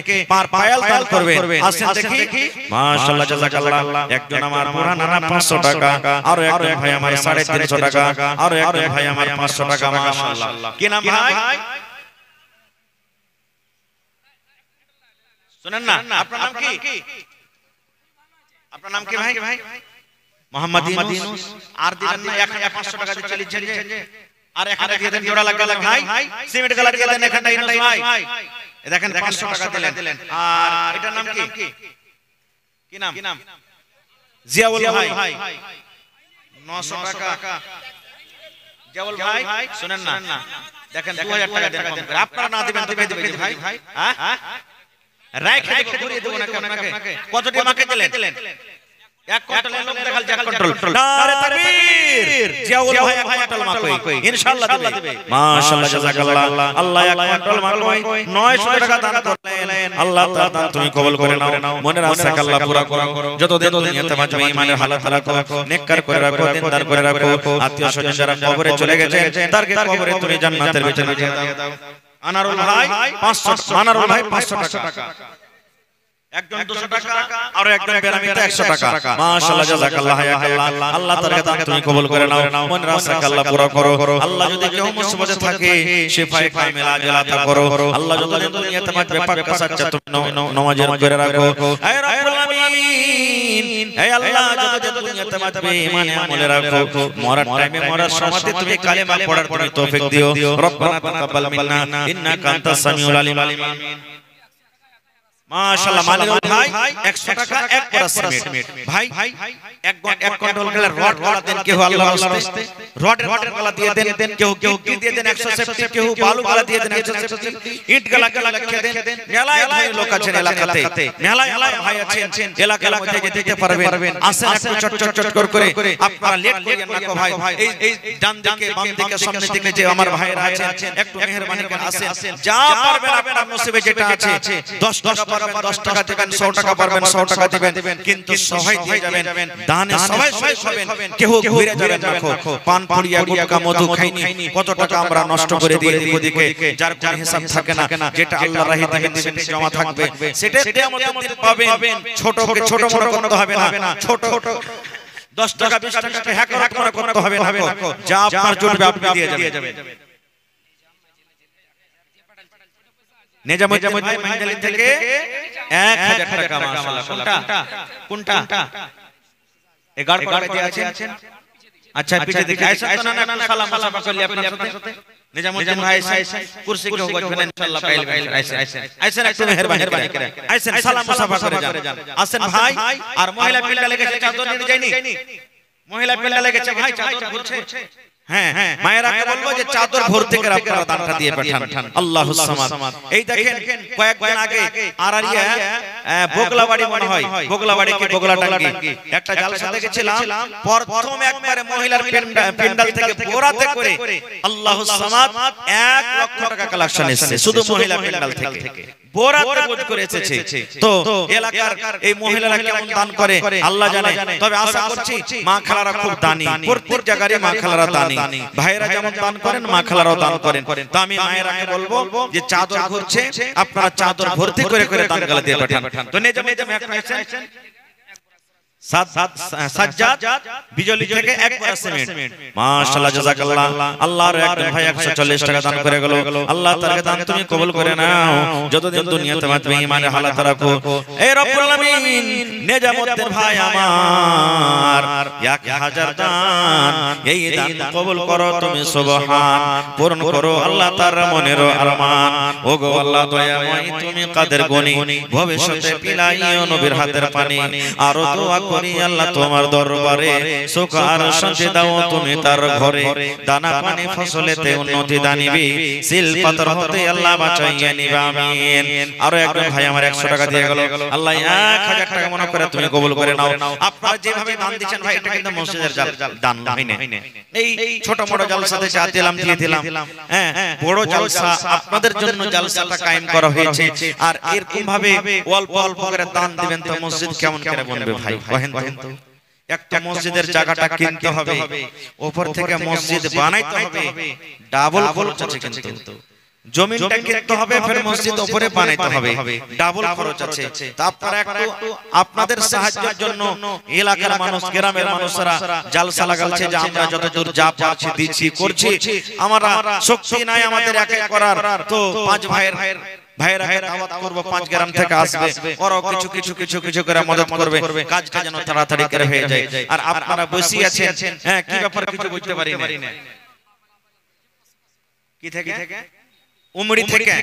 [SPEAKER 1] পায়াল দান করবেন। আসেন দেখি, মাশাআল্লাহ জাযাকাল্লাহ। একজন আমার পুরা নানা 500 টাকা, আর একজন ভাই আমার 350 টাকা, আর একজন ভাই আমার 500 টাকা, মাশাআল্লাহ। কি নাম ভাই? শুনেন না, আপনার নাম কি? আপনার নাম কি ভাই? মোহাম্মদ ইউনূস। আর দিবেন না 500 টাকা দিয়ে চলে যে, আর এখানে দিয়ে দেন জোড়া লাগা ভাই, সিমেন্ট গালা দিয়ে দেন এখানটা ইউনূস ভাই। এই দেখেন 500 টাকা দিলেন। আর এটার নাম কি? কি নাম? জিয়াউল ভাই 900 টাকা। জিয়াউল ভাই শুনেন না, দেখেন 2000 টাকা দেন কম করে, আপনারা না দিবেন দিবে ভাই, হ্যাঁ রাইখে দেব, ঘুরিয়ে দেব না আপনাকে। কতটি মাকে দিলেন? এক কুইন্টালের লোক দেখাল, এক কুইন্টাল। নারে তাকবীর! জিয়াউল ভাই এক কুইন্টাল মা কই, ইনশাআল্লাহ দিবে। মাশাআল্লাহ, জাযাকাল্লাহ। আল্লাহ এক কুইন্টাল মা কই 900 টাকা দান করলেন। আল্লাহ তাআলা দান তুমি কবুল করে নাও, মনের আশা আল্লাহ পুরা করো। যতদিন দুনিয়াতে বাঁচবে ঈমানের হালাত রাখো, নেককার করে রাখো, দিনদার করে রাখো। আত্মীয় স্বজন যারা কবরে চলে গেছে তারকে কবরে তুমি জান্নাতের বিছানা দিয়ে দাও। আনারুল ভাই 500, আনারুল ভাই 500 টাকা, একজন 200 টাকা, আর একজন বেরামিতে 100 টাকা। মাশাআল্লাহ, জাযাকাল্লাহ, হায়াকাল্লাহ। আল্লাহ তাআলা দান তুমি কবুল করে নাও, মনের আশা আল্লাহ পুরা করো। আল্লাহ যদি কেউ মুসিবতে থাকে শিফায়ে কামিলা আজলাতা করো। আল্লাহ যতদিন দুনিয়াতে বাঁচবে পাক্কা সাচ্চা তুমি নামাজের করে রাখো। হে রব্বুল আমিন, হে আল্লাহ যতদিন দুনিয়াতে বাঁচবে ঈমানে আমলে রাখো। মরার টাইমে মরার সময়তে তুমি কালেমা পড়ার তুমি তৌফিক দিও। রব্বানা তাকাব্বাল মিন্না ইন্নাকা আনতাস সামিউল আলিম। মাশাআল্লাহ, মালিক ভাই 100 টাকা এক পরা সিমেন্ট। ভাই এক কুইন্টাল গেলে রড গলা দেন, কেউ আল্লাহর রাস্তে রডের গলা দিয়ে দেন, কেউ দিয়ে দেন 170, কেউ বালু গলা দিয়ে দেন 170, ইট গলা লাগিয়ে দেন। মেলায় ভাই লোক আছেন এলাকাতে, মেলায় ভাই আছেন এলাকার মধ্যে যেতে পারবেন। আসেন একটু চট করে, আপনারা লেট করিয়েন না ভাই। এই ডান দিকে বাম দিকে সামনে দিকে যে আমার ভাইরা আছেন একটু মেহেরবানি করে আসেন। যা পারবেন আপনার নসিবে যেটা আছে 10 টাকা পারবেন 10 টাকা দিবেন, 100 টাকা পারবেন 100 টাকা দিবেন, কিন্তু সবাই দিয়ে যাবেন। দানে সবাই খাবেন, কেউ ঘুরে যাবেন না। পান পুড়িয়া গুটকা মধু খাইনি কত টাকা আমরা নষ্ট করে দিয়ে দিব দিকে, যার কোনো হিসাব থাকে না। যেটা আল্লাহর রাহে দিবেন জমা থাকবে, সেটা কিয়ামতের দিন পাবেন। ছোটকে ছোট মনে করতে হবে না, ছোট 10 টাকা 20 টাকা হ্যাক করতে হবে না। যা আপনার জুটবে আপনি দিয়ে যাবেন। নেজামুদ্দিন ভাই মাইজালি থেকে 1000 টাকা, মাশাআল্লাহ। কোনটা 11 পাড়াতে আছেন? আচ্ছা, পিছে দিকে আয়েশা তো না একটু সালাম মুসাফা করলি আপনার সাথে। নেজামুদ্দিন ভাই আয়েশা কুরসি কেউ বসবেন ইনশাআল্লাহ পাইবেন। আয়েশা একটু মেহেরবানি করে আয়েশা সালাম মুসাফা করে যান। আসেন ভাই। আর মহিলা প্যান্ডেলে গেছে চাদর নিয়ে যায়নি, মহিলা প্যান্ডেলে গেছে ভাই চাদর ঘুরছে। হ্যাঁ, মায়েরাকে বলবো যে চাদর ভর্তি করে আপনারা দানটা দিয়ে পাঠান। আল্লাহুস সামাদ। এই দেখেন কয়েকদিন আগে আরারিয়া বগলাবাড়ি মনে হয়, বগলাবাড়ি কি বগলাটাঙ্গি একটা জালসাতে গেছিলাম। প্রথম একবারে মহিলার প্যান্ডেল থেকে বোরাতে করে আল্লাহুস সামাদ 1 লক্ষ টাকা কালেকশন এসেছে শুধু মহিলা প্যান্ডেল থেকে। বোরাতে বোঝ করে এসেছে। তো এলাকার এই মহিলারা কেমন দান করে আল্লাহ জানে। তবে আশা করছি মা খালারা খুব দানি, প্রত্যেক জায়গায় মা খালারা দানি। ভাইরা যেমন দান করেন মা খালারাও দান করেন। তো আমি মায়েরাকে বলবো যে চাদর ঘুরছে আপনারা চাদর ভর্তি করে দান গালা দিয়ে পাঠান। তো নেজামে একটা আছেন সাজ্জাদ বিজলি থেকে 1 পরা সিমেন্ট। মাশাআল্লাহ, জাযাকাল্লাহ। আল্লাহর একজন ভাই 140 টাকা দান করে গেল। আল্লাহ তাআলা দান তুমি কবুল করে নাও, যতদিন দুনিয়াতে বাঁচবে ঈমানের হালাত রাখো। হে রব্বুল আলামিন, নেজামুদ্দিন ভাই আমার 1000 দান, এই দান কবুল করো তুমি, সুবহান পূরণ করো আল্লাহ তার মনের আরমান। ওগো আল্লাহ দয়াময়, তুমি কাদের গনি, ভবিষ্যতে পিলাইও নবীর হাতের পানি। আর দোয়া করি আল্লাহ তোমার দরবারে সুখ আর শান্তি দাও তুমি তার ঘরে। দানা পানি ফসলেতে উন্নতি দানিবি, সিল পাথর হতে আল্লাহ বাঁচাইয়া নিবা, আমিন। আর একজন ভাই আমার 100 টাকা দিয়ে গেল। আল্লাহ 1000 টাকা মনে করে তুমি কবুল করে নাও। আপনারা যেভাবে দান দিচ্ছেন ভাই, এটা কিন্তু মসজিদের দান হয় না। এই ছোট মোটো জালসাতে চা দিলাম দিয়ে দিলাম, হ্যাঁ বড় জালসা আপনাদের জন্য জালসাটা কায়েম করা হয়েছে। আর এরকম ভাবে অল্প অল্প করে দান দিবেন তো মসজিদ কেমন করে বনবে ভাই? তো একটা মসজিদের জায়গাটা কিনতে হবে, উপর থেকে মসজিদ বানাইতে হবে, ডাবল খরচ আছে। কিন্তু জমিনটা কিনতে হবে, ফের মসজিদ উপরে বানাইতে হবে, ডাবল খরচ আছে। তা আপনারা একটু আপনাদের সাহায্যের জন্য এলাকার মানুষ, গ্রামের মানুষরা জালসা লাগাচ্ছে যে আমরা যতদূর যা পারছি দিচ্ছি করছি। আমরা শক্তি নাই আমাদের একা করার, তো 5 ভাইয়েরা দাওয়াত করব, 5 গ্রাম থেকে আসবে, ওরাও কিছু করে মদত করবে, কাজটা যেন তাড়াতাড়ি করে হয়ে যায়। আর আপনারা বসে আছেন, হ্যাঁ কি ব্যাপার কিছু বুঝতে পারি না। কি থেকে উমরি থেকে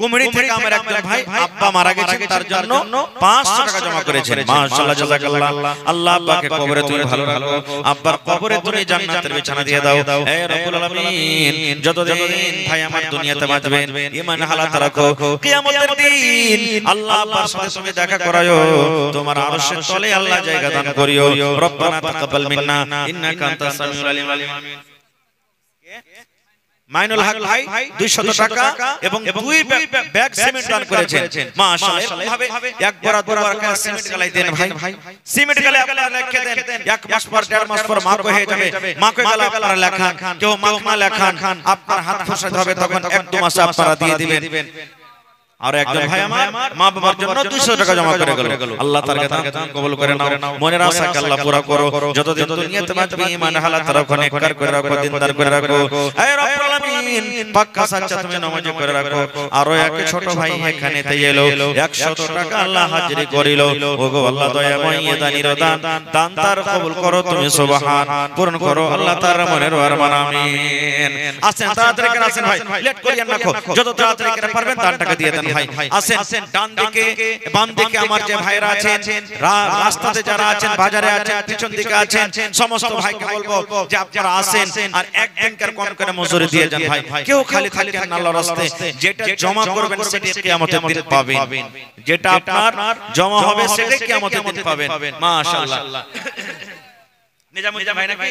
[SPEAKER 1] কুমড়ি থেকে আমার একজন ভাই আব্বা মারা গেছে, তার জন্য 500 টাকা জমা করেছেন। মাশাআল্লাহ, জাযাকাল্লাহ। আল্লাহ পাকে কবরে তুমি ভালো রাখো, আব্বার কবরে তুমি জান্নাতের বিছানা দিয়ে দাও। হে রব্বুল আলামিন, যতদিন ভাই আমার দুনিয়াতে বাঁচবেন ঈমান হালাত রাখো, কিয়ামতের দিন আল্লাহ আব্বার সাথে তুমি দেখা করায়ো, তোমার আরশের তলে আল্লাহ জায়গা দান করিও। রব্বানা তাকাব্বাল মিন্না ইন্নাকা আনতাস সামিউল আলিম। মাইনুল হক ভাই 200 টাকা এবং 2 ব্যাগ সিমেন্ট দান করেছেন। মাশাআল্লাহ, এভাবে একবার দুবার করে সিমেন্ট গালাই দেন ভাই। সিমেন্ট গালে আপনারা লিখে দেন, এক মাস পর 1.5 মাস পর মাকো হয়ে যাবে। মাকো গালে আপনারা লেখান, কেউ মাকমা লেখান, আপনার হাত ফসাতে হবে, তখন 1-2 মাসে আপনারা দিয়ে দিবেন। আর একজন ভাই আমার মা বাবার জন্য 200 টাকা জমা করে গেল। আল্লাহ তাআলা দান কবুল করে নাও, মনের আশাকে আল্লাহ পুরা করো। যতদিন দুনিয়াতে বাঁচবে ঈমান হালাত রাখো, নেককার করে রাখো, দিনদার করে রাখো। হে রব্বুল আলামিন, পাক্কা সাচ্চা তুমি নামাজ করে রাখো। আর এক ছোট ভাই এখানেতে এলো, 100 টাকা আল্লাহ হাজিরি করিল। ওগো আল্লাহ দয়াময়, এ দানির দান দান তার কবুল করো তুমি, সুবহান পূরণ করো আল্লাহ তার মনের আরমান। আমিন। আসেন তাড়াতাড়ি করে আসেন ভাই, লেট করিয়েন না, যত তাড়াতাড়ি করে পারবেন দান টাকা দিয়ে দেন ভাই। আসেন ডান দিকে বাম দিকে আমার যে ভাইরা আছেন, রাস্তাতে যারা আছেন, বাজারে আছেন, পিছন দিকে আছেন, সমস্ত ভাইকে বলবো যে আপনারা আসেন আর একদিনকার কম করে মজুরি দিয়ে যান ভাই। কেউ খালি থাকেন না আল্লাহর রাস্তায়। যেটা জমা করবেন সেটা কিয়ামতের দিন পাবেন, যেটা আপনার জমা হবে সেটা কিয়ামতের দিন পাবেন। মাশাআল্লাহ, নিজামুদ্দিন ভাই নাকি?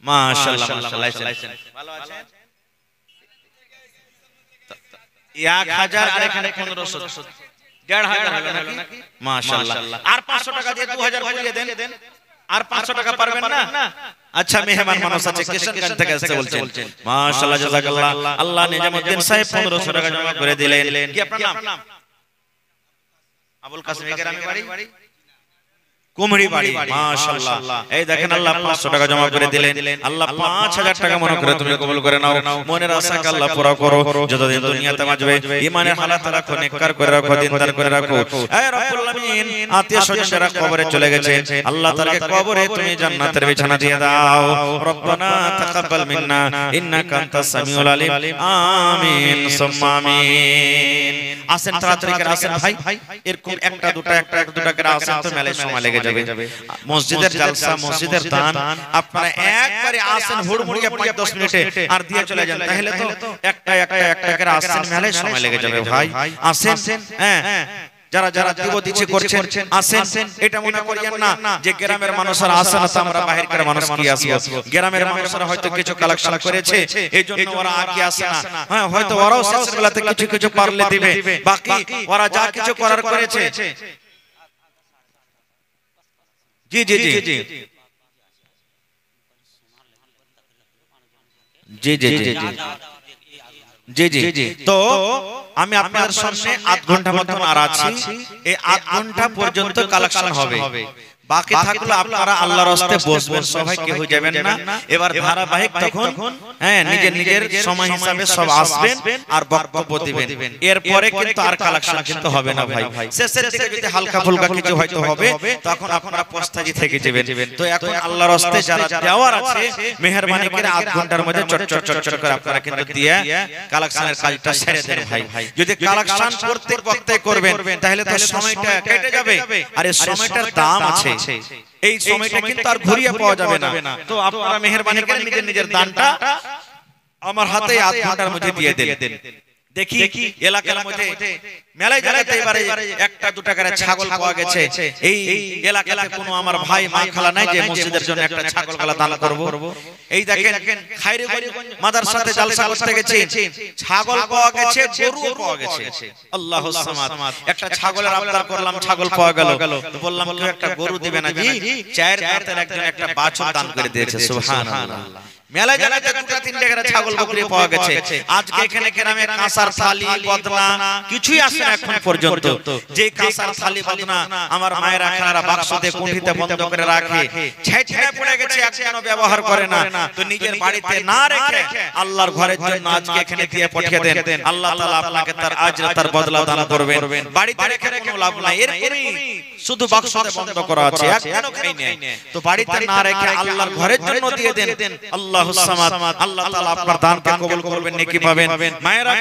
[SPEAKER 1] মাশাআল্লাহ, মাশাআল্লাহ, ভালো আছেন? 1000 আর এখানে 1500, 1500 হলো নাকি? মাশাআল্লাহ। আর 500 টাকা দিয়ে 2000 করিয়ে দেন। আর 500 টাকা পারবেন না? আচ্ছা, মেহমান মানুষ আছে, কিশনগঞ্জ থেকে আসছে বলছেন। মাশাআল্লাহ, জাযাকাল্লাহ। আল্লাহ নিজামুদ্দিন সাহেব 1500 টাকা জমা করে দিলেন। কি আপনার নাম? আবুল কাসেম, গ্রামে বাড়ি? কুমড়ি বাড়ি। মাশাআল্লাহ, এই দেখেন আল্লাহ 500 টাকা জমা করে দিলেন। আল্লাহ 5000 টাকা মনে করে তুমি কবুল করে নাও, মনের আশাকে আল্লাহ পুরা করো। যতদিন দুনিয়াতে বাঁচবে ঈমানের হালাত রাখো, নেককার করে রাখো, দিনদার করে রাখো। হে রব্বুল আলামিন, আত্মীয় স্বজন যারা কবরে চলে গেছে আল্লাহ তাআলাকে কবরে তুমি জান্নাতের বিছানা দিয়ে দাও। রব্বানা তাকাব্বাল মিন্না ইন্নাকা আনতাস সামিউল আলিম। আমিন সুম্মা আমিন। আসেন তাড়াতাড়ি করে আসেন ভাই, এরকম একটা দুটা করে আসেন তো মেলায় সময় লেগে যাবে। মসজিদের জালসা, মসজিদের দান আপনারা একবারে আসেন হুড়মুড়িয়ে 5-10 মিনিটে আর দিয়ে চলে যান, তাহলে তো একটা করে আসেন, মেলায় সময় লেগে যাবে ভাই। আসেন, হ্যাঁ, যারা যারা দিচ্ছে করছেন আসেন। এটা মনে করিয়েন না যে গ্রামের মানুষরা আসে না, আমরা বাহিরকার মানুষ কি আসবো। গ্রামের মানুষরা হয়তো কিছু কালেকশন করেছে, এইজন্য ওরা আগে আসে না। হ্যাঁ, হয়তো ওরাও শেষের বেলাতে কিছু পারলে দিবে, বাকি ওরা যা কিছু করার করেছে। জি জি জি জি জি জি জি জি জি জি। তো আমি আপনাদের সামনে 8 ঘন্টা মতন আর আছি, এই 8 ঘন্টা পর্যন্ত কালেকশন হবে। বাকি থাকলে আপনারা আল্লাহর রাস্তায় বসবেন, সবাই কেউ যাবেন না। এবার ধারাবাহিক তখন হ্যাঁ নিজের সময় হিসাবে সব আসবেন আর বক্তব্য দিবেন। এরপরে কিন্তু আর কালেকশন কিন্তু হবে না ভাই। শেষের দিকে যদি হালকা ফুলকা কিছু হয়তো হবে, তখন আপনারা পোস্টাজি থেকে যাবেন। তো এখন আল্লাহর রাস্তায় যারা দেওয়ার আছে, মেহেরবানি করে 8 ঘন্টার মধ্যে চট করে আপনারা কিন্তু দিয়ে কালেকশনের কাজটা সেরে দেন ভাই। যদি কালেকশন প্রত্যেক বক্তায় করবেন তাহলে তো সময়টা কেটে যাবে, আর এই সময়টার দাম আছে। এই সময়টা কিন্তু আর ঘুরিয়ে পাওয়া যাবে না। তো আপনারা মেহেরবানি করে নিজের দানটা আমার হাতে 8 ঘন্টার মধ্যে দিয়ে দেন। দেখি এলাকার মধ্যে মেলায় জায়গাতে এবারে একটা দুটা করে ছাগল পাওয়া গেছে। এই এলাকাতে কোনো আমার ভাই মা খালা নাই যে মসজিদের জন্য একটা ছাগল গলা দান করব। এই দেখেন খায়রগঞ্জ মাদ্রাসাতে জালসা করতে গেছে, ছাগল পাওয়া গেছে, গরুও পাওয়া গেছে। আল্লাহুস সামাদ। একটা ছাগলের আবদার করলাম, ছাগল পাওয়া গেল। তো বললাম কেউ একটা গরু দিবে না জি? 4 জাতের একজন একটা বাছুর দান করে দিয়েছে। সুবহানাল্লাহ। মেলায় জায়গাতে 2-3 করে ছাগল বকরি পাওয়া গেছে। আজকে এখানে গ্রামে কাঁসার থালি বদনা কিছুই আসে না এখন পর্যন্ত। যে কাঁসার থালি বদনা আমার মায়েরা খানারা বাক্সতে কুঠিতে বন্ধ করে রাখে, ছেঁচড়ে পড়ে গেছে, একজনও ব্যবহার করে না। তো নিজের বাড়িতে না রেখে আল্লাহর ঘরের জন্য আজকে এখানে দিয়ে পাঠিয়ে দেন। আল্লাহ তাআলা আপনাকে তার আজর তার বদলা দান করবেন। বাড়িতে রেখে কোনো লাভ নাই। এরকমই শুধু বাক্সতে বন্ধ করা আছে, একটাও খাই নাই। তো বাড়িতে না রেখে আল্লাহর ঘরের জন্য দিয়ে দেন। আল্লাহুস সামাদ, আল্লাহ তাআলা আপনার দানকে কবুল করবেন, নেকি পাবেন। মায়েরা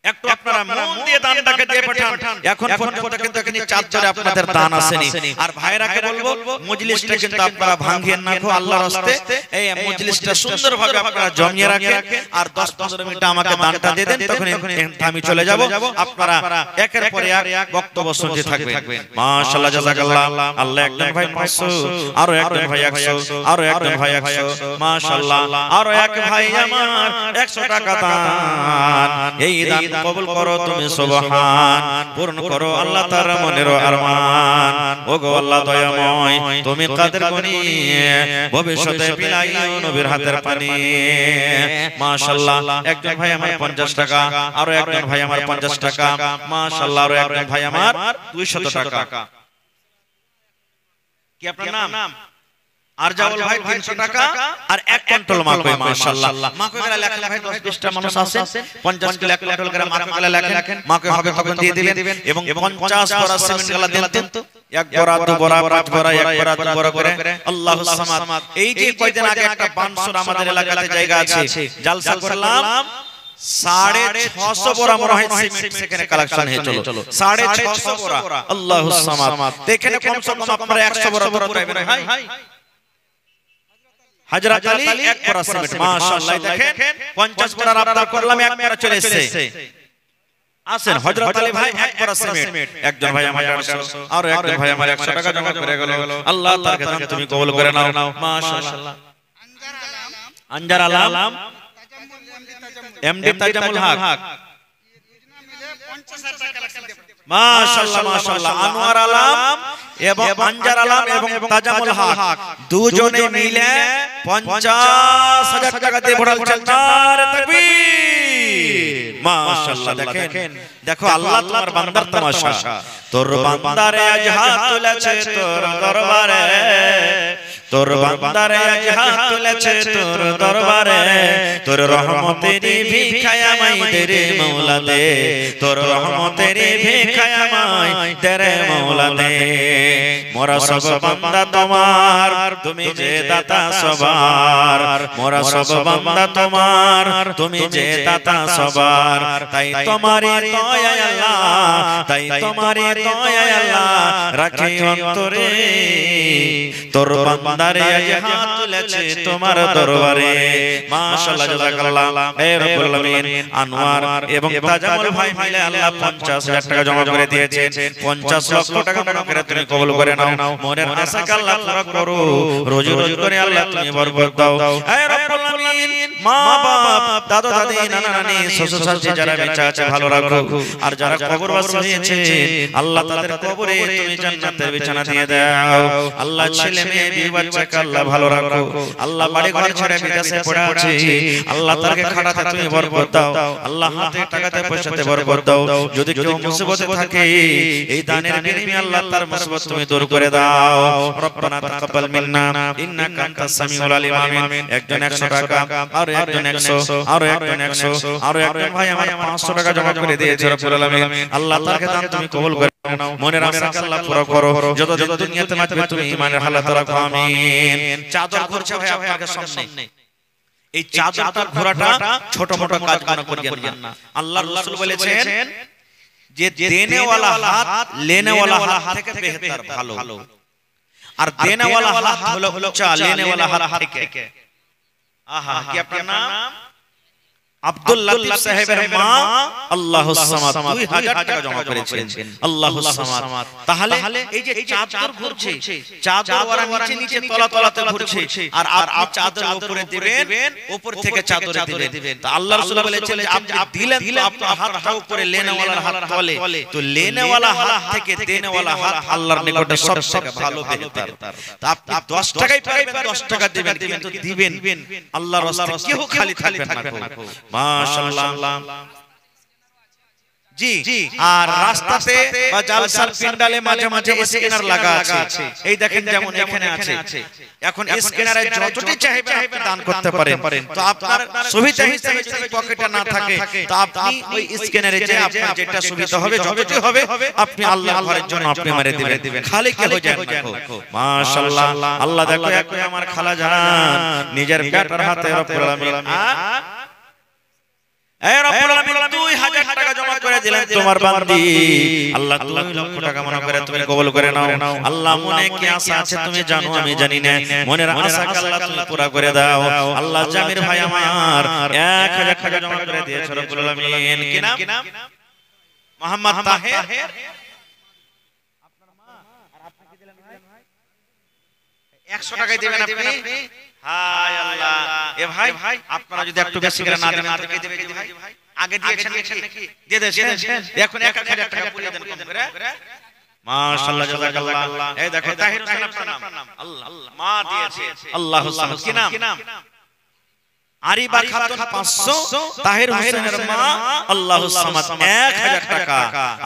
[SPEAKER 1] একটু আপনারা মন দিয়ে দানটাকে দিয়ে পাঠান। এখন পর্যন্ত কিন্তু এখানে চাদরে আপনাদের দান আসেনি। আর ভাইরাকে বলবো মজলিসটা কিন্তু আপনারা ভাঙিয়ে না গো, আল্লাহর রাস্তে এই মজলিসটা সুন্দরভাবে আপনারা জমিয়ে রাখেন। আর 10-15 মিনিট আমাকে দানটা দিয়ে দেন, তখন আমি চলে যাব। আপনারা একের পর এক বক্তব্য শুনতে থাকবেন। মাশাআল্লাহ, জাযাকাল্লাহ। আল্লাহ একজন ভাই 500, আরো একজন ভাই 100, আরো একজন ভাই 100, মাশাআল্লাহ। আরো এক ভাই আমার 100 টাকা দান। এই দান কবুল করো তুমি, সুবহান। পূর্ণ করো আল্লাহ তার মনের আরমান। ওগো আল্লাহ দয়াময়, তুমি কাদের গনি ভবিষ্যতে বিলাইও নবীর হাতের পানি। মাশাআল্লাহ। একজন ভাই আমার 50 টাকা, আরো একজন ভাই আমার 50 টাকা, মাশাআল্লাহ। আরো একজন ভাই আমার 200 টাকা। কি আপনার নাম? আরজাউল ভাই 300 টাকা আর 1 কুইন্টাল মাকই। মাশাআল্লাহ। মাকই গলা লেখেন ভাই, 10-20টা মানুষ আছে, 50 কিলো 1 কুইন্টাল করে মাকই গলা লেখেন। মাকই হবে তখন দিয়ে দিবেন। এবং 50 বড়া সিমেন্ট গলা দেন তো, 1 বড়া 2 বড়া 5 বড়া 1 বড়া 2 বড়া করে। আল্লাহুস সামাদ। এই যে কয়দিন আগে একটা বানসুর আমাদের এলাকাতে জায়গা আছে, জালসা করলাম, 650 বড়া মনে হয় সিমেন্ট সেখানে কালেকশন হয়েছিল। 650 বড়া। আল্লাহুস সামাদ। এখানে কমসে কম আপনারা 100 বড়া তো পুরাইবেন ভাই। হযরত আলী 1 বড়া সিমেন্ট। মাশাআল্লাহ। দেখেন 50 বড়া আবদার করলাম, 1 বড়া চলে এসেছে। আসেন হযরত আলী ভাই 1 বড়া সিমেন্ট। একজন ভাই আমার 150, আর একজন ভাই আমার 100 টাকা জমা করে গেল। আল্লাহ তাআলার কাছে তুমি কবুল করে নাও। মাশাআল্লাহ। আনজার আলম, এমডি তাজামুল হক, মাশাআল্লাহ মাশাআল্লাহ। আনোয়ার আলম এবং আনজার আলম এবং তাজামুল হক দুজনে মিলে 50,000 টাকা দিয়ে ভরাচ্ছেন। নারে তাকবীর। মাশাআল্লাহ। দেখেন, দেখো আল্লাহ তোমার বান্দার তামাশা। তোর বান্দারে আজ হাত তুলেছে তোর দরবারে, তোর বান্দারে আজ হাত তুলেছে তোর দরবারে। তোর রহমতেরই ভিখায় আমায় দে রে মওলা দে, তোর রহমতেরই ভিখায় আমায় দে রে মওলা দে। মোরা সব বান্দা তোমার, তুমি যে দাতা সবার। মোরা সব বান্দা তোমার, তুমি যে দাতা সবার। তাই তোমারই দয়ায় আল্লাহ, তাই তোমারই দয়ায় আল্লাহ রাখি অন্তরে। তোর বান্দারে আজ হাত তুলেছে তোমার দরবারে। মাশাআল্লাহ, জাযাকাল্লাহ। হে রব্বুল আলামিন, আনোয়ার এবং তাজামুল ভাই মিলে আল্লাহ 50,000 টাকা জমা করে দিয়েছেন। 50 লক্ষ টাকা মনে করে তুমি কবুল করে নাও। মনের আশাকে আল্লাহ পুরো করো, রোজি রোজি করে আল্লাহ তুমি বরকত দাও। হে রব্বুল আলামিন, মা বাপ, দাদা দাদি, নানা নানি, শ্বশুর শাশুড়ি যারা বেঁচে আছে ভালো রাখো। আর যারা কবরবাসী হয়েছে আল্লাহ তাদের কবরে তুমি জান্নাতের বিছানা দিয়ে দাও। আল্লাহ ছেলে মেয়ে বিবি বাচ্চাকে আল্লাহ ভালো রাখো। আল্লাহ বাড়ি ঘর ছেড়ে বিদেশে পড়ে আছে, আল্লাহ তাকে খাটাতে তুমি বরকত দাও। আল্লাহ হাতে টাকাতে পয়সাতে বরকত দাও। যদি কেউ মুসিবতে থাকে এই দানের বিনিময়ে আল্লাহ তার মুসিবত তুমি দূর করে দাও। রব্বানা তাকাব্বাল মিন্না ইন্নাকা আনতাস সামিউল আলিম। আমিন। একজন 100 টাকা, আর একজন 100, আর একজন 100, আর একজন ভাই আমার 500 টাকা জমা করে দিয়েছে। রব্বুল আলামিন, আল্লাহ তাআলাকে দান তুমি কবুল করে নাও। মনের আশাকে আল্লাহ পুরো করো। যত যত দুনিয়াতে মাতবে তুমি ঈমানের হালাত রাখো। আমিন। চাদর ঘুরছে ভাই আপনাদের সামনে, এই চাদরটার ঘোরাটা ছোট ছোট কাজ করিয়েন না। আল্লাহর রাসূল বলেছেন যে দেনেওয়ালা হাত লেনেওয়ালা হাত থেকে বেহতর ভালো। আর দেনেওয়ালা হাত হলো উঁচা, লেনেওয়ালা হাত থেকে। আহা, কি আপনার নাম? আব্দুল লতিফ সাহেবের মা আল্লাহুস সামাদ 2000 টাকা জমা করেছেন। আল্লাহুস সামাদ। তাহলে এই যে চাদর ঘুরছে, চাদর ওরা নিচে নিচে তলা তলাতে ঘুরছে, আর আপনি চাদর উপরে দিবেন, উপর থেকে চাদরে দিবেন। তো আল্লাহর রাসূল বলেছেন যে আপনি দিলেন তো আপনার হাতটা উপরে, লেনেওয়ালার হাত তলে। তো লেনেওয়ালা হাত থেকে দেনেওয়ালা হাত আল্লাহর নিকটে সবথেকে ভালো বেহতর। তো আপনি 10 টাকাই পাবেন, 10 টাকা দিবেন, কিন্তু দিবেন আল্লাহর রাস্তায়, কেউ খালি থাকবেন না। মাশাআল্লাহ। জি, আর রাস্তাতে বা জালসার প্যান্ডালে মাঝে মাঝে স্ক্যানার লাগা আছে। এই দেখেন যেমন এখানে আছে। এখন স্ক্যানারে যতটি চাইবে আপনি দান করতে পারেন। তো আপনার সুবিধা হিসেবে যদি পকেটে না থাকে তো আপনি ওই স্ক্যানারে যে আপনার যেটা সুবিধা হবে যতটি হবে আপনি আল্লাহর ঘরের জন্য আপনি মেরে দিবেন। খালি কে হয়ে যায় দেখো মাশাআল্লাহ। আল্লাহ দেখো একই আমার খালা জান নিজের বেটার হাতে রব্বুল আলামিন এই রব্বুল আলামিন 2000 টাকা জমা করে দিলেন তোমার বান্দি। আল্লাহ 2 লক্ষ টাকা মনে করে তুমি কবুল করে নাও। আল্লাহ মনে কি আশা আছে তুমি জানো, আমি জানি না। মনের আশাকে আল্লাহ তুমি পুরা করে দাও। আল্লাহ জামির ভাই আমার 1000 টাকা জমা করে দিয়েছে রব্বুল আলামিন। কি নাম? মোহাম্মদ তাহের। আপনার মা আর আপনি কি দিলেন ভাই? 100 টাকাই দিবেন আপনি। হায় আল্লাহ। এ ভাই আপনারা যদি একটু বেশি করে না দেন তো কে দেবে ভাই? আগে দিয়েছেন নাকি? দিয়ে দেন। এখন 1000 টাকা পুরিয়ে দেন কম করে। মাশাআল্লাহ জাযাকাল্লাহ। এই দেখো তাহির হোসেন আপনার নাম। আল্লাহ মা দিয়েছে। আল্লাহু সামাদ। কি নাম? আরিবা খাতুন 500, তাহির হোসেনের মা আল্লাহু সামাদ 1000 টাকা।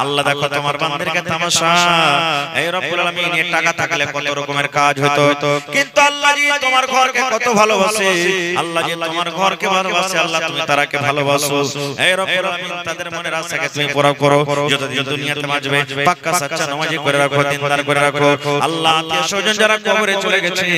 [SPEAKER 1] আল্লাহ দেখো তোমার বান্দাদেরকে তামাশা। এই রব্বুল আলামিন এর টাকা থাকলে কত রকমের কাজ হতো, কিন্তু আল্লাহ জি তোমার ঘরকে কত ভালোবাসে। আল্লাহ জি তোমার ঘরকে ভালোবাসে। আল্লাহ তুমি তারাকে ভালোবাসো। এই রব্বুল আলামিন তাদের মনের আশাকে তুমি পুরো করো। যতদিন দুনিয়াতে বাঁচবে পাক্কা সাচ্চা নামাজি করে রাখো, দিনদার করে রাখো। আল্লাহ আত্মীয় স্বজন যারা কবরে চলে গেছেন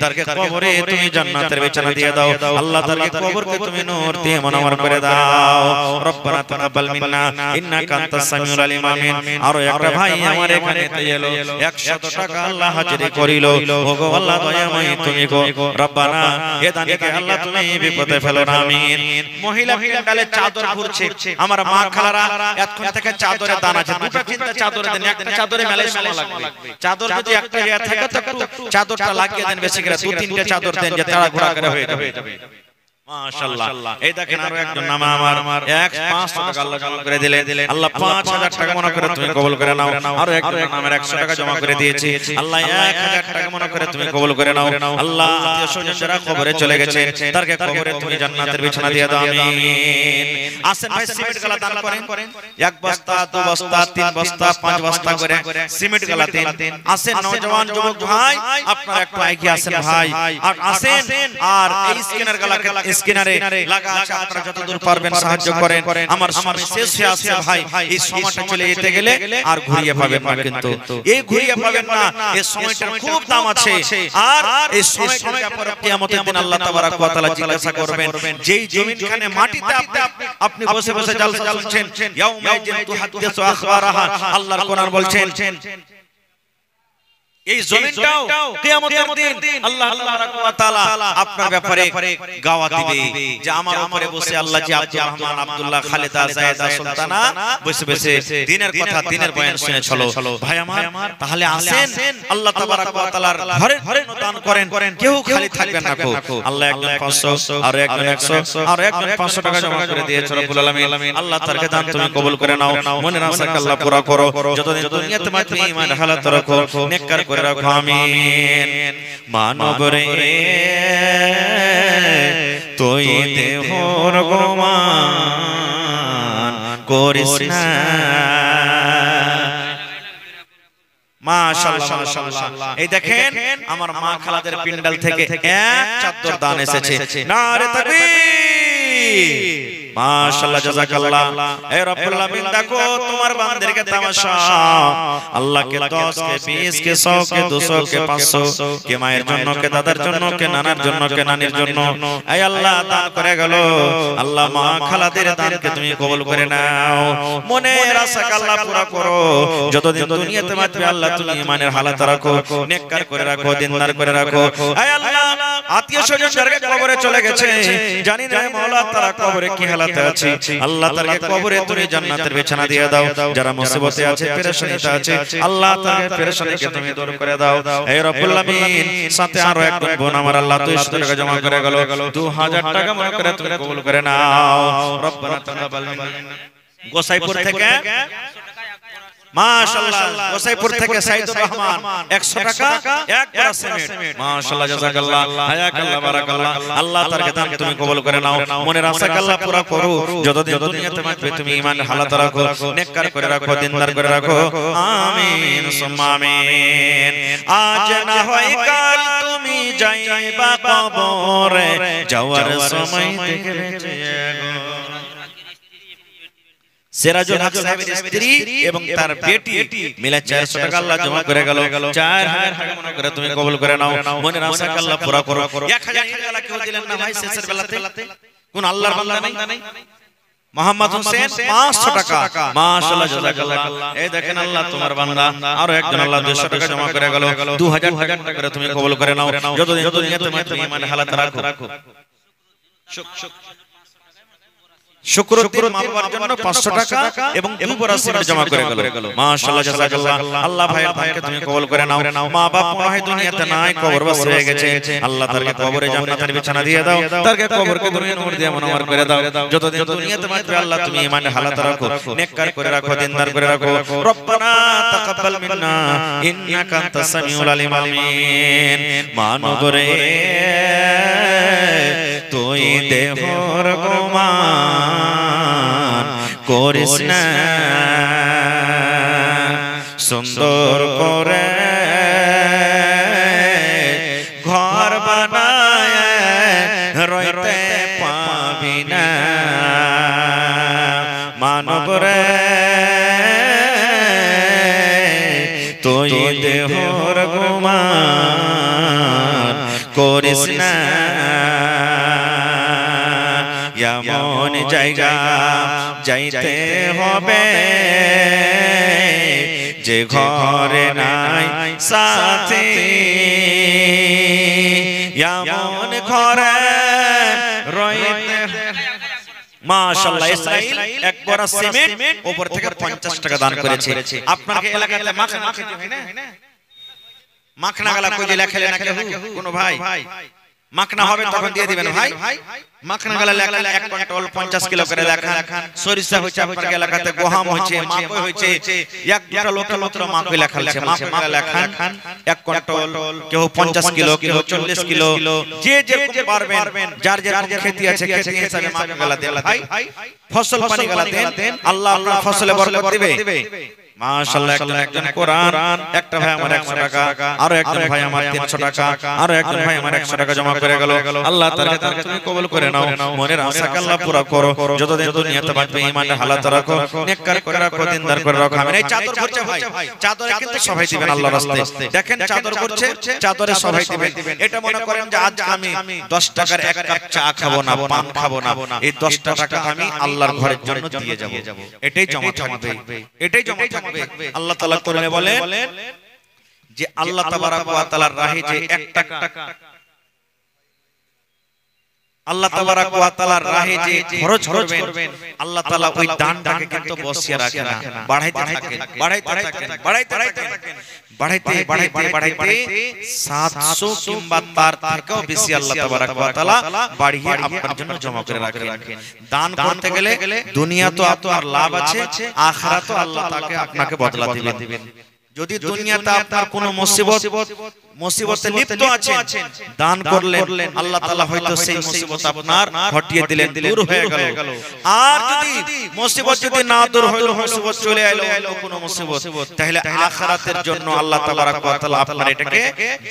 [SPEAKER 1] তাদেরকে কবরে তুমি জান্নাতের বিছানা দিয়ে দাও। আল্লাহ কবরকে তুমি নূর দিয়ে মনোমর করে দাও। রব্বানা তাকাব্বাল মিন্না ইন্নাকা আনতাস সামিউল আলিম। আমিন। আর একটা ভাই আমার এখানে এলো 100 টাকা আল্লাহ হাজিরি করিল। ওগো আল্লাহ দয়াময় তুমি গো রব্বানা এ দানিকে আল্লাহ তুমি বিপদে ফেলো না। আমিন। মহিলা প্যান্ডালে চাদর ঘুরছে, আমার মা খালারা এখন থেকে চাদরে দান আছে। দুটো চিন্তা চাদরে দেন, একটা চাদরে মেলায় সময় লাগবে। চাদর যদি একটা ইয়া থাকে তো একটু চাদরটা লাগিয়ে দেন বেশি করে, 2-3টে চাদর দেন যে তারা ঘোরা করে হয়ে যাবে। মাশাআল্লাহ। এই দেখেন আরো একজন নাম আমার 500 টাকা আল্লাহ জমা করে দিলে। আল্লাহ 5000 টাকা মনে করে তুমি কবুল করে নাও। আরো একজন নামের 100 টাকা জমা করে দিয়েছি। আল্লাহ 1000 টাকা মনে করে তুমি কবুল করে নাও। আল্লাহ আত্মীয় স্বজন যারা কবরে চলে গেছে তাদেরকে কবরে তুমি জান্নাতের বিছানা দিয়ে দাও। আমিন। আসেন ভাই সিমেন্ট গালা দান করেন। 1 বস্তা 2 বস্তা 3 বস্তা 5 বস্তা করে সিমেন্ট গালা দেন। আসেন নওজওয়ান যুবক ভাই আপনারা একটু এগিয়ে আসেন ভাই। আর আসেন আর এই স্ক্যানার গালাকে স্ক্যানারে লাগা আছে, আপনারা যতদূর পারবেন সাহায্য করেন। আমার সময় শেষ হয়ে আসছে ভাই। এই সময়টা চলে যেতে গেলে আর ঘুরিয়ে পাবেন না, কিন্তু এই ঘুরিয়ে পাবেন না। এই সময়টার খুব দাম আছে। আর এই সময়টা পরে কিয়ামতের দিন আল্লাহ তাবারাক ওয়া তাআলা জিজ্ঞাসা করবেন, যেই জমিনখানে মাটিতে আপনি বসে বসে জালসা শুনছেন, ইয়াউমা ইয়াজিন তুহাদ্দিসু আখবারাহা, আল্লাহর কোরআন বলছেন এই জমিনটাও কিয়ামতের দিন আল্লাহ তাবারাক ওয়া তাআলা আপনার ব্যাপারে গাওয়া দিবে যে আমার উপরে বসে আল্লাহ জি আব্দুর রহমান, আব্দুল্লাহ, খালেদা, জায়েদা, সুলতানা বসে বসে দিনের কথা দিনের বয়ান শুনে চলো। ভাই আমার তাহলে আসেন আল্লাহ তাবারাক ওয়া তাআলার ঘরে দান করেন, কেউ খালি থাকবেন না। আল্লাহ একজন 500 আর একজন 100 আর একজন 500 টাকা জমা করে দিয়েছে রব্বুল আলামিন। আল্লাহ তারকে দান তুমি কবুল করে নাও। মনের আশাকে আল্লাহ পুরা করো। যতদিন দুনিয়াতে তুমি ঈমান হালাত রাখো, নেককার করে রাখো। আমিন। মানব রে তুই দেহর গোমান করিস না। মাশাআল্লাহ মাশাআল্লাহ। এই দেখেন আমার মা খালাদের পিন্ডাল থেকে এক চাদর দান এসেছে। নারে তাকবীর। মাশাআল্লাহ জাযাকাল্লাহ। এ রব্বুল আলামিন দেখো তোমার বান্দাদেরকে তামাশা। আল্লাহ কে 10 কে 20 কে 100 কে 200 কে 500 কে মায়ের জন্য, কে দাদার জন্য, কে নানার জন্য, কে নানির জন্য এই আল্লাহ দান করে গেল। আল্লাহ মা খালাদের দানকে তুমি কবুল করে নাও। মনের আশাকে আল্লাহ পুরা করো। যতদিন দুনিয়াতে বাঁচবে আল্লাহ তুমি ঈমানের হালাত রাখো, নেককার করে রাখো, দিনদার করে রাখো। এই আল্লাহ আত্মীয় স্বজন যারা কবরে চলে গেছে জানি না মাওলা তারা কবরে কি হালাতে আছে, আল্লাহ তাআলা কবরে তুমি জান্নাতের বিছানা দিয়ে দাও। যারা মুসিবতে আছে, পেরেশানিতে আছে, আল্লাহ তাআলা পেরেশানিকে তুমি দূর করে দাও। হে রব্বুল আলামিন। সাথে আরো একজন বোন আমার আল্লাহ 200 টাকা জমা করে গেল। 2000 টাকা মনে করে তুমি কবুল করে নাও। রব্বানা তাকাব্বাল মিন্না। গোসাইপুর থেকে মাশাআল্লাহ গোসাইপুর থেকে সাইদুর রহমান 100 টাকা এক বড়া সিমেন্ট মাশাআল্লাহ জাযাকাল্লাহ হায়াকাল্লাহ বারাকাল্লাহ আল্লাহ তার দান তুমি কবুল করে নাও মনের আশা আল্লাহ পুরা করো যতদিন দুনিয়াতে থাকবে তুমি ঈমান হালাত রাখো নেককার করে রাখো দিনদার করে রাখো আমিন সুম্মা আমিন আজ না হয় কাল তুমি যাইবা কবরে যাওয়ার সময় থেকে বেঁচে গো সিরাজুল হক সাহেবের স্ত্রী এবং তার বেটি মিলে 400 টাকা আল্লাহ জমা করে গেল 4000 টাকা মনে করে তুমি কবুল করে নাও মনের আশা আল্লাহ পুরা করো 1000 টাকা আল্লাহ কেউ দিলেন না ভাই শেষের বেলাতে কোন আল্লাহর বান্দা নাই মোহাম্মদ হোসেন 500 টাকা মাশাআল্লাহ জাযাকাল্লাহ এই দেখেন আল্লাহ তোমার বান্দা আর একজন আল্লাহ 200 টাকা জমা করে গেল 2000 টাকা করে তুমি কবুল করে নাও যতদিন দুনিয়াতে তুমি ঈমান হালাত রাখো শুকরতির মাপবার জন্য 500 টাকা এবং দুবরা সিমেন্ট জমা করে গেল মাশাআল্লাহ জাযাকাল্লাহ আল্লাহ ভাইকে তুমি কবুল করে নাও মা বাপ মনে হয় দুনিয়াতে নাই কবরবাস হয়ে গেছে আল্লাহ তারকে কবরে জান্নাতের বিছানা দিয়ে দাও তারকে কবরকে দুনিয়া নূর দিয়ে মনোহর করে দাও যতদিন দুনিয়াতে থাকবে আল্লাহ তুমি ঈমান হালাত রাখো নেককার করে রাখো দিনদার করে রাখো রব্বানা তাকাব্বাল মিন্না ইন্নাকা আনতাস সামিউল আলিম আমিন মানবরে তুই দেহর গোমান করিস না সুন্দর করে ঘর বানায় রইতে পাবি না মানব রে তুই দেহর গোমান করিস না এমন জায়গা যাইতে হবে যে ঘরে নাই সাথী এমন ঘরে রইতে মাশাআল্লাহ ইসরাইল এক বড়া সিমেন্ট উপর থেকে 50 টাকা দান করেছে আপনার এলাকাতে মাখনা খেতে হয় না মাখনা গালা কই যে লেখা কোন ভাই মাখনা হবে তখন দিয়ে দিবেন ভাই মাখনা গালা লেখা 1 কুইন্টাল 50 কিলো করে লেখা সরিষা হইছে আপনার এলাকাতে গোহাম হইছে মাকই হইছে এক দুটা লোকের মাত্র মাকই লেখা আছে মাখনা লেখা 1 কুইন্টাল কেউ 50 কিলো কেউ 40 কিলো যে যে পারবেন যার যার খেতি আছে খেতি হিসাবে মাখনা গালা দেন ভাই ফসল পানি গালা দেন আল্লাহ আপনার ফসলে বরকত দিবে মাশাআল্লাহ একজন কোরআন একটা ভাই আমার 100 টাকা আর একজন ভাই আমার 300 টাকা আর একজন ভাই আমার 100 টাকা জমা করে গেল আল্লাহ তাআলা তুমি কবুল করে নাও মনের আশা আল্লাহ পুরা করো যতদিন দুনিয়াতে বাঁচবে ঈমানের হালাত রাখো নেককার করে রাখো দিনদার করে রাখো আমিন এই চাদর করছে ভাই চাদরে কিন্তু সবাই দিবেন আল্লাহর রাস্তায় দেখেন চাদর করছে চাদরে সবাই দিবেন এটা মনে করেন যে আজ আমি 10 টাকার এক কাপ চা খাবো না পান খাবো না এই 10 টাকা আমি আল্লাহর ঘরের জন্য দিয়ে যাব এটাই জমা থাকবে এটাই জমা আল্লাহ তাআলা কোরআনে বলেন যে আল্লাহ তাবারাক ওয়া তাআলার রাহে যে 1 টাকা আল্লাহ তাবারাক ওয়া তাআলার রাহে যে খরচ করবেন আল্লাহ তাআলা ওই দানটাকে কিন্তু বসিয়ে রাখে না বাড়াইতে থাকেন বাড়াইতে 700 কিংবা তার থেকেও বেশি আল্লাহ তাবারাক ওয়া তাআলা বাড়িয়ে আপনার জন্য জমা করে রাখেন দান করতে গেলে দুনিয়া তো আপনার লাভ আছে আখিরাতও আল্লাহ তাকে আপনাকে বদলা দিবেন যদি দুনিয়াতে আপনার কোনো মুসিবতে লিপ্ত আছেন দান করলেন আল্লাহ তাআলা হয়তো সেই মুসিবত আপনার হটিয়ে দিলেন দূর হয়ে গেল আর যদি মুসিবত যদি না দূর হলো মুসিবত চলে এলো কোনো মুসিবত তাহলে আখিরাতের জন্য আল্লাহ তাবারাক ওয়া তাআলা আপনার এটাকে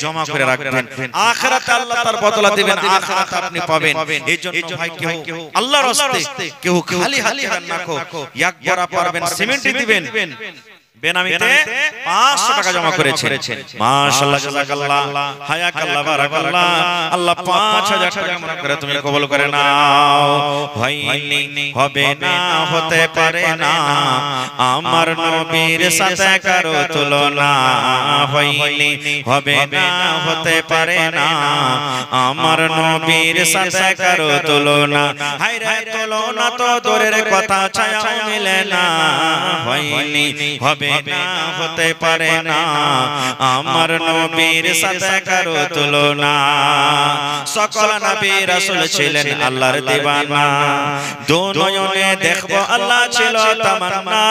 [SPEAKER 1] জমা করে রাখবেন আখিরাতে আল্লাহ তার বদলা দিবেন আখিরাতে আপনি পাবেন এইজন্য ভাই কেউ আল্লাহর রাস্তায় কেউ খালি হাতে রাখো একবার পারবেন সিমেন্ট দিবেন বেনামিতে 500 টাকা জমা করেছেন মাশাআল্লাহ জাযাকাল্লাহ হায়াকাল্লাহ বারাকাল্লাহ আল্লাহ 5000 টাকা মনে করে তুমি কবুল করে নাও হয়নি হবে না হতে পারে না আমার নবীর সাথে কারো তুলনা হয়নি হবে না হতে পারে না আমার নবীর সাথে কারো তুলনা হায়রে তুলনা তো দূরের কথা ছায়াও মিলে না হয়নি হবে না হতে পারে না আমার নবীর সাথে কারো তুলনা সকল নবী রাসূল ছিলেন আল্লাহর দিওয়ানা দু নয়নে দেখবো আল্লাহ ছিল তামান্না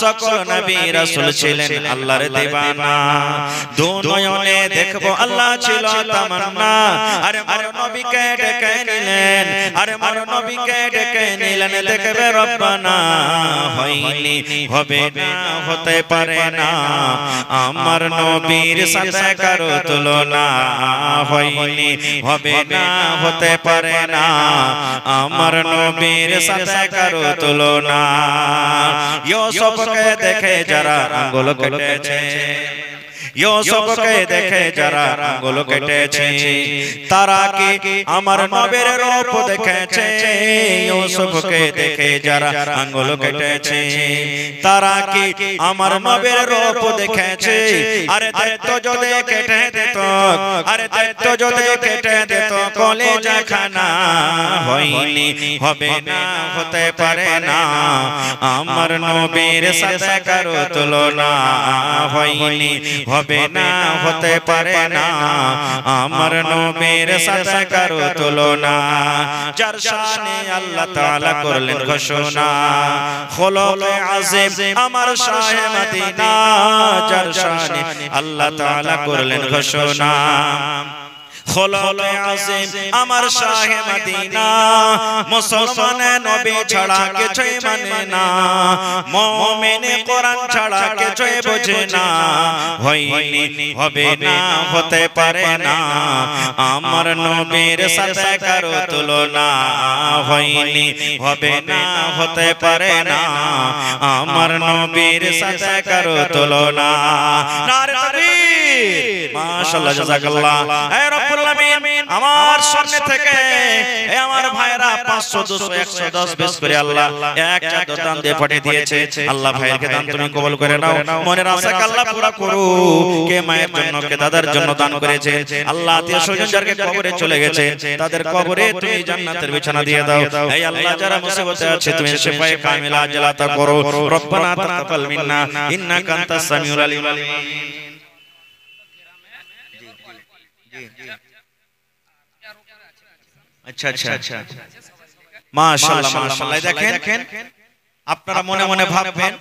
[SPEAKER 1] সকল নবী রাসূল ছিলেন আল্লাহর দিওয়ানা দু নয়নে দেখবো আল্লাহ ছিল তামান্না আরে আমার নবীকে ডেকে নিলেন আরে আমার নবীকে ডেকে নিলেন দেখবে রব্বানা হয়নি হবে না হতে পারে না আমার নবীর সাথে কারো তুলনা হয়নি হবে না হতে পারে না আমার নবীর সাথে কারো তুলনা ইউসুফকে দেখে যারা আঙ্গুল কেটেছে ইউসুফকে দেখে যারা আঙ্গুল কেটেছে তারা কি আমার নবীর রূপ দেখেছে ইউসুফকে দেখে যারা আঙ্গুল কেটেছে তারা কি আমার নবীর রূপ দেখেছে আরে দৈত্য যদি কেটে দিত আরে দৈত্য যদি কেটে দিত কলেজা খানা হয়নি হবে না হতে পারে না আমার নবীর সাথে কারো তুলনা হয়নি হবে না হতে পারে না আমার নবীর সাথে কারো তুলনা যার শানে আল্লাহ তাআলা করলেন ঘোষণা খুলুকে আযীম আমার শাহে মদিনা যার শানে আল্লাহ তাআলা করলেন ঘোষণা খুলুকে আযীম আমার শাহে মদিনা মুসলমান নবী ছাড়া কিছুই মানে না মুমিন কোরআন ছাড়া কিছুই বোঝে না হয়নি হবে না হতে পারে না আমার নবীর সাথে কারো তুলনা হয়নি হবে না হতে পারে না আমার নবীর সাথে কারো তুলনা নারে তাকবীর মাশাআল্লাহ জাযাকাল্লাহ হে রব্বুল আলামিন আমার সামনে থেকে এই আমার ভাইরা 500 200 110 বেশ করে আল্লাহ এক চাদর দান দিয়ে পাঠিয়ে দিয়েছে আল্লাহ ভাইয়েরকে দান তুমি কবুল করে নাও মনের আশা আল্লাহ পুরো করো কে মায়ের জন্য কে দাদার জন্য দান করেছে আল্লাহ আত্মীয় স্বজন যারা কবরে চলে গেছে তাদের কবরে তুমি জান্নাতের বিছানা দিয়ে দাও এই আল্লাহ যারা মুসিবতে আছে তুমি শিফায়ে কামিলা আজল আতা করো রব্বানা তাকাব্বাল মিন্না ইন্নাকা আনতাস সামিউল আলিম अच्छा अच्छा अच्छा माशाल्लाह माशाल्लाह দেখেন আপনারা মনে মনে ভাববেন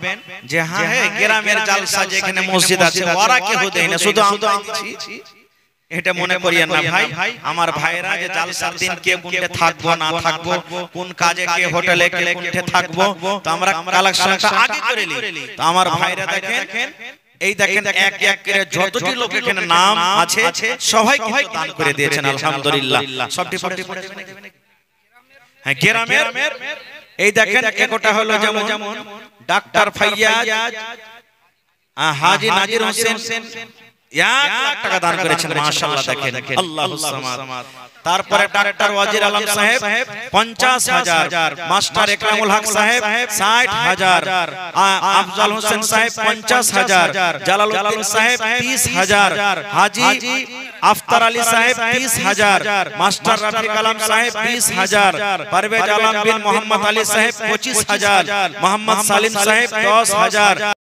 [SPEAKER 1] যে হ্যাঁ গ্রামের জালসা যেখানে মসজিদ আছে ওরা কেউ দেয় না শুধু আমরা দিচ্ছি এটা মনে করিয়েন না ভাই আমার ভাইরা যে জালসার দিন কে কোনতে থাকবো না থাকবো কোন কাজে কে হোটেলে কে কোনতে থাকবো তো আমরা কালেকশনটা আগে করে নিই তো আমার ভাইরা দেখেন এই দেখেন এক এক করে যতটি লোক এখানে নাম আছে সবাই কিন্তু দান করে দিয়েছেন আলহামদুলিল্লাহ সবটি পড়তে হ্যাঁ গ্রামের এই দেখেন একটা হলো যেমন ডাক্তার ফাইয়াজ হাজী নাজির হোসেন 1 লাখ টাকা দান করেছেন মাশাআল্লাহ দেখেন আল্লাহুস সামাদ তারপরে ডাক্তার ওয়াজির আলম সাহেব 50,000 মাস্টার একরামুল হক সাহেব 60,000 আফজাল হোসেন সাহেব 50,000 জালালউদ্দিন সাহেব 30,000 হাজী আফতার আলী সাহেব 30,000 মাস্টার রাফি কালাম সাহেব 20,000 পারভেজ আলম বিন মোহাম্মদ আলী সাহেব 25,000 মোহাম্মদ সালিম সাহেব 10,000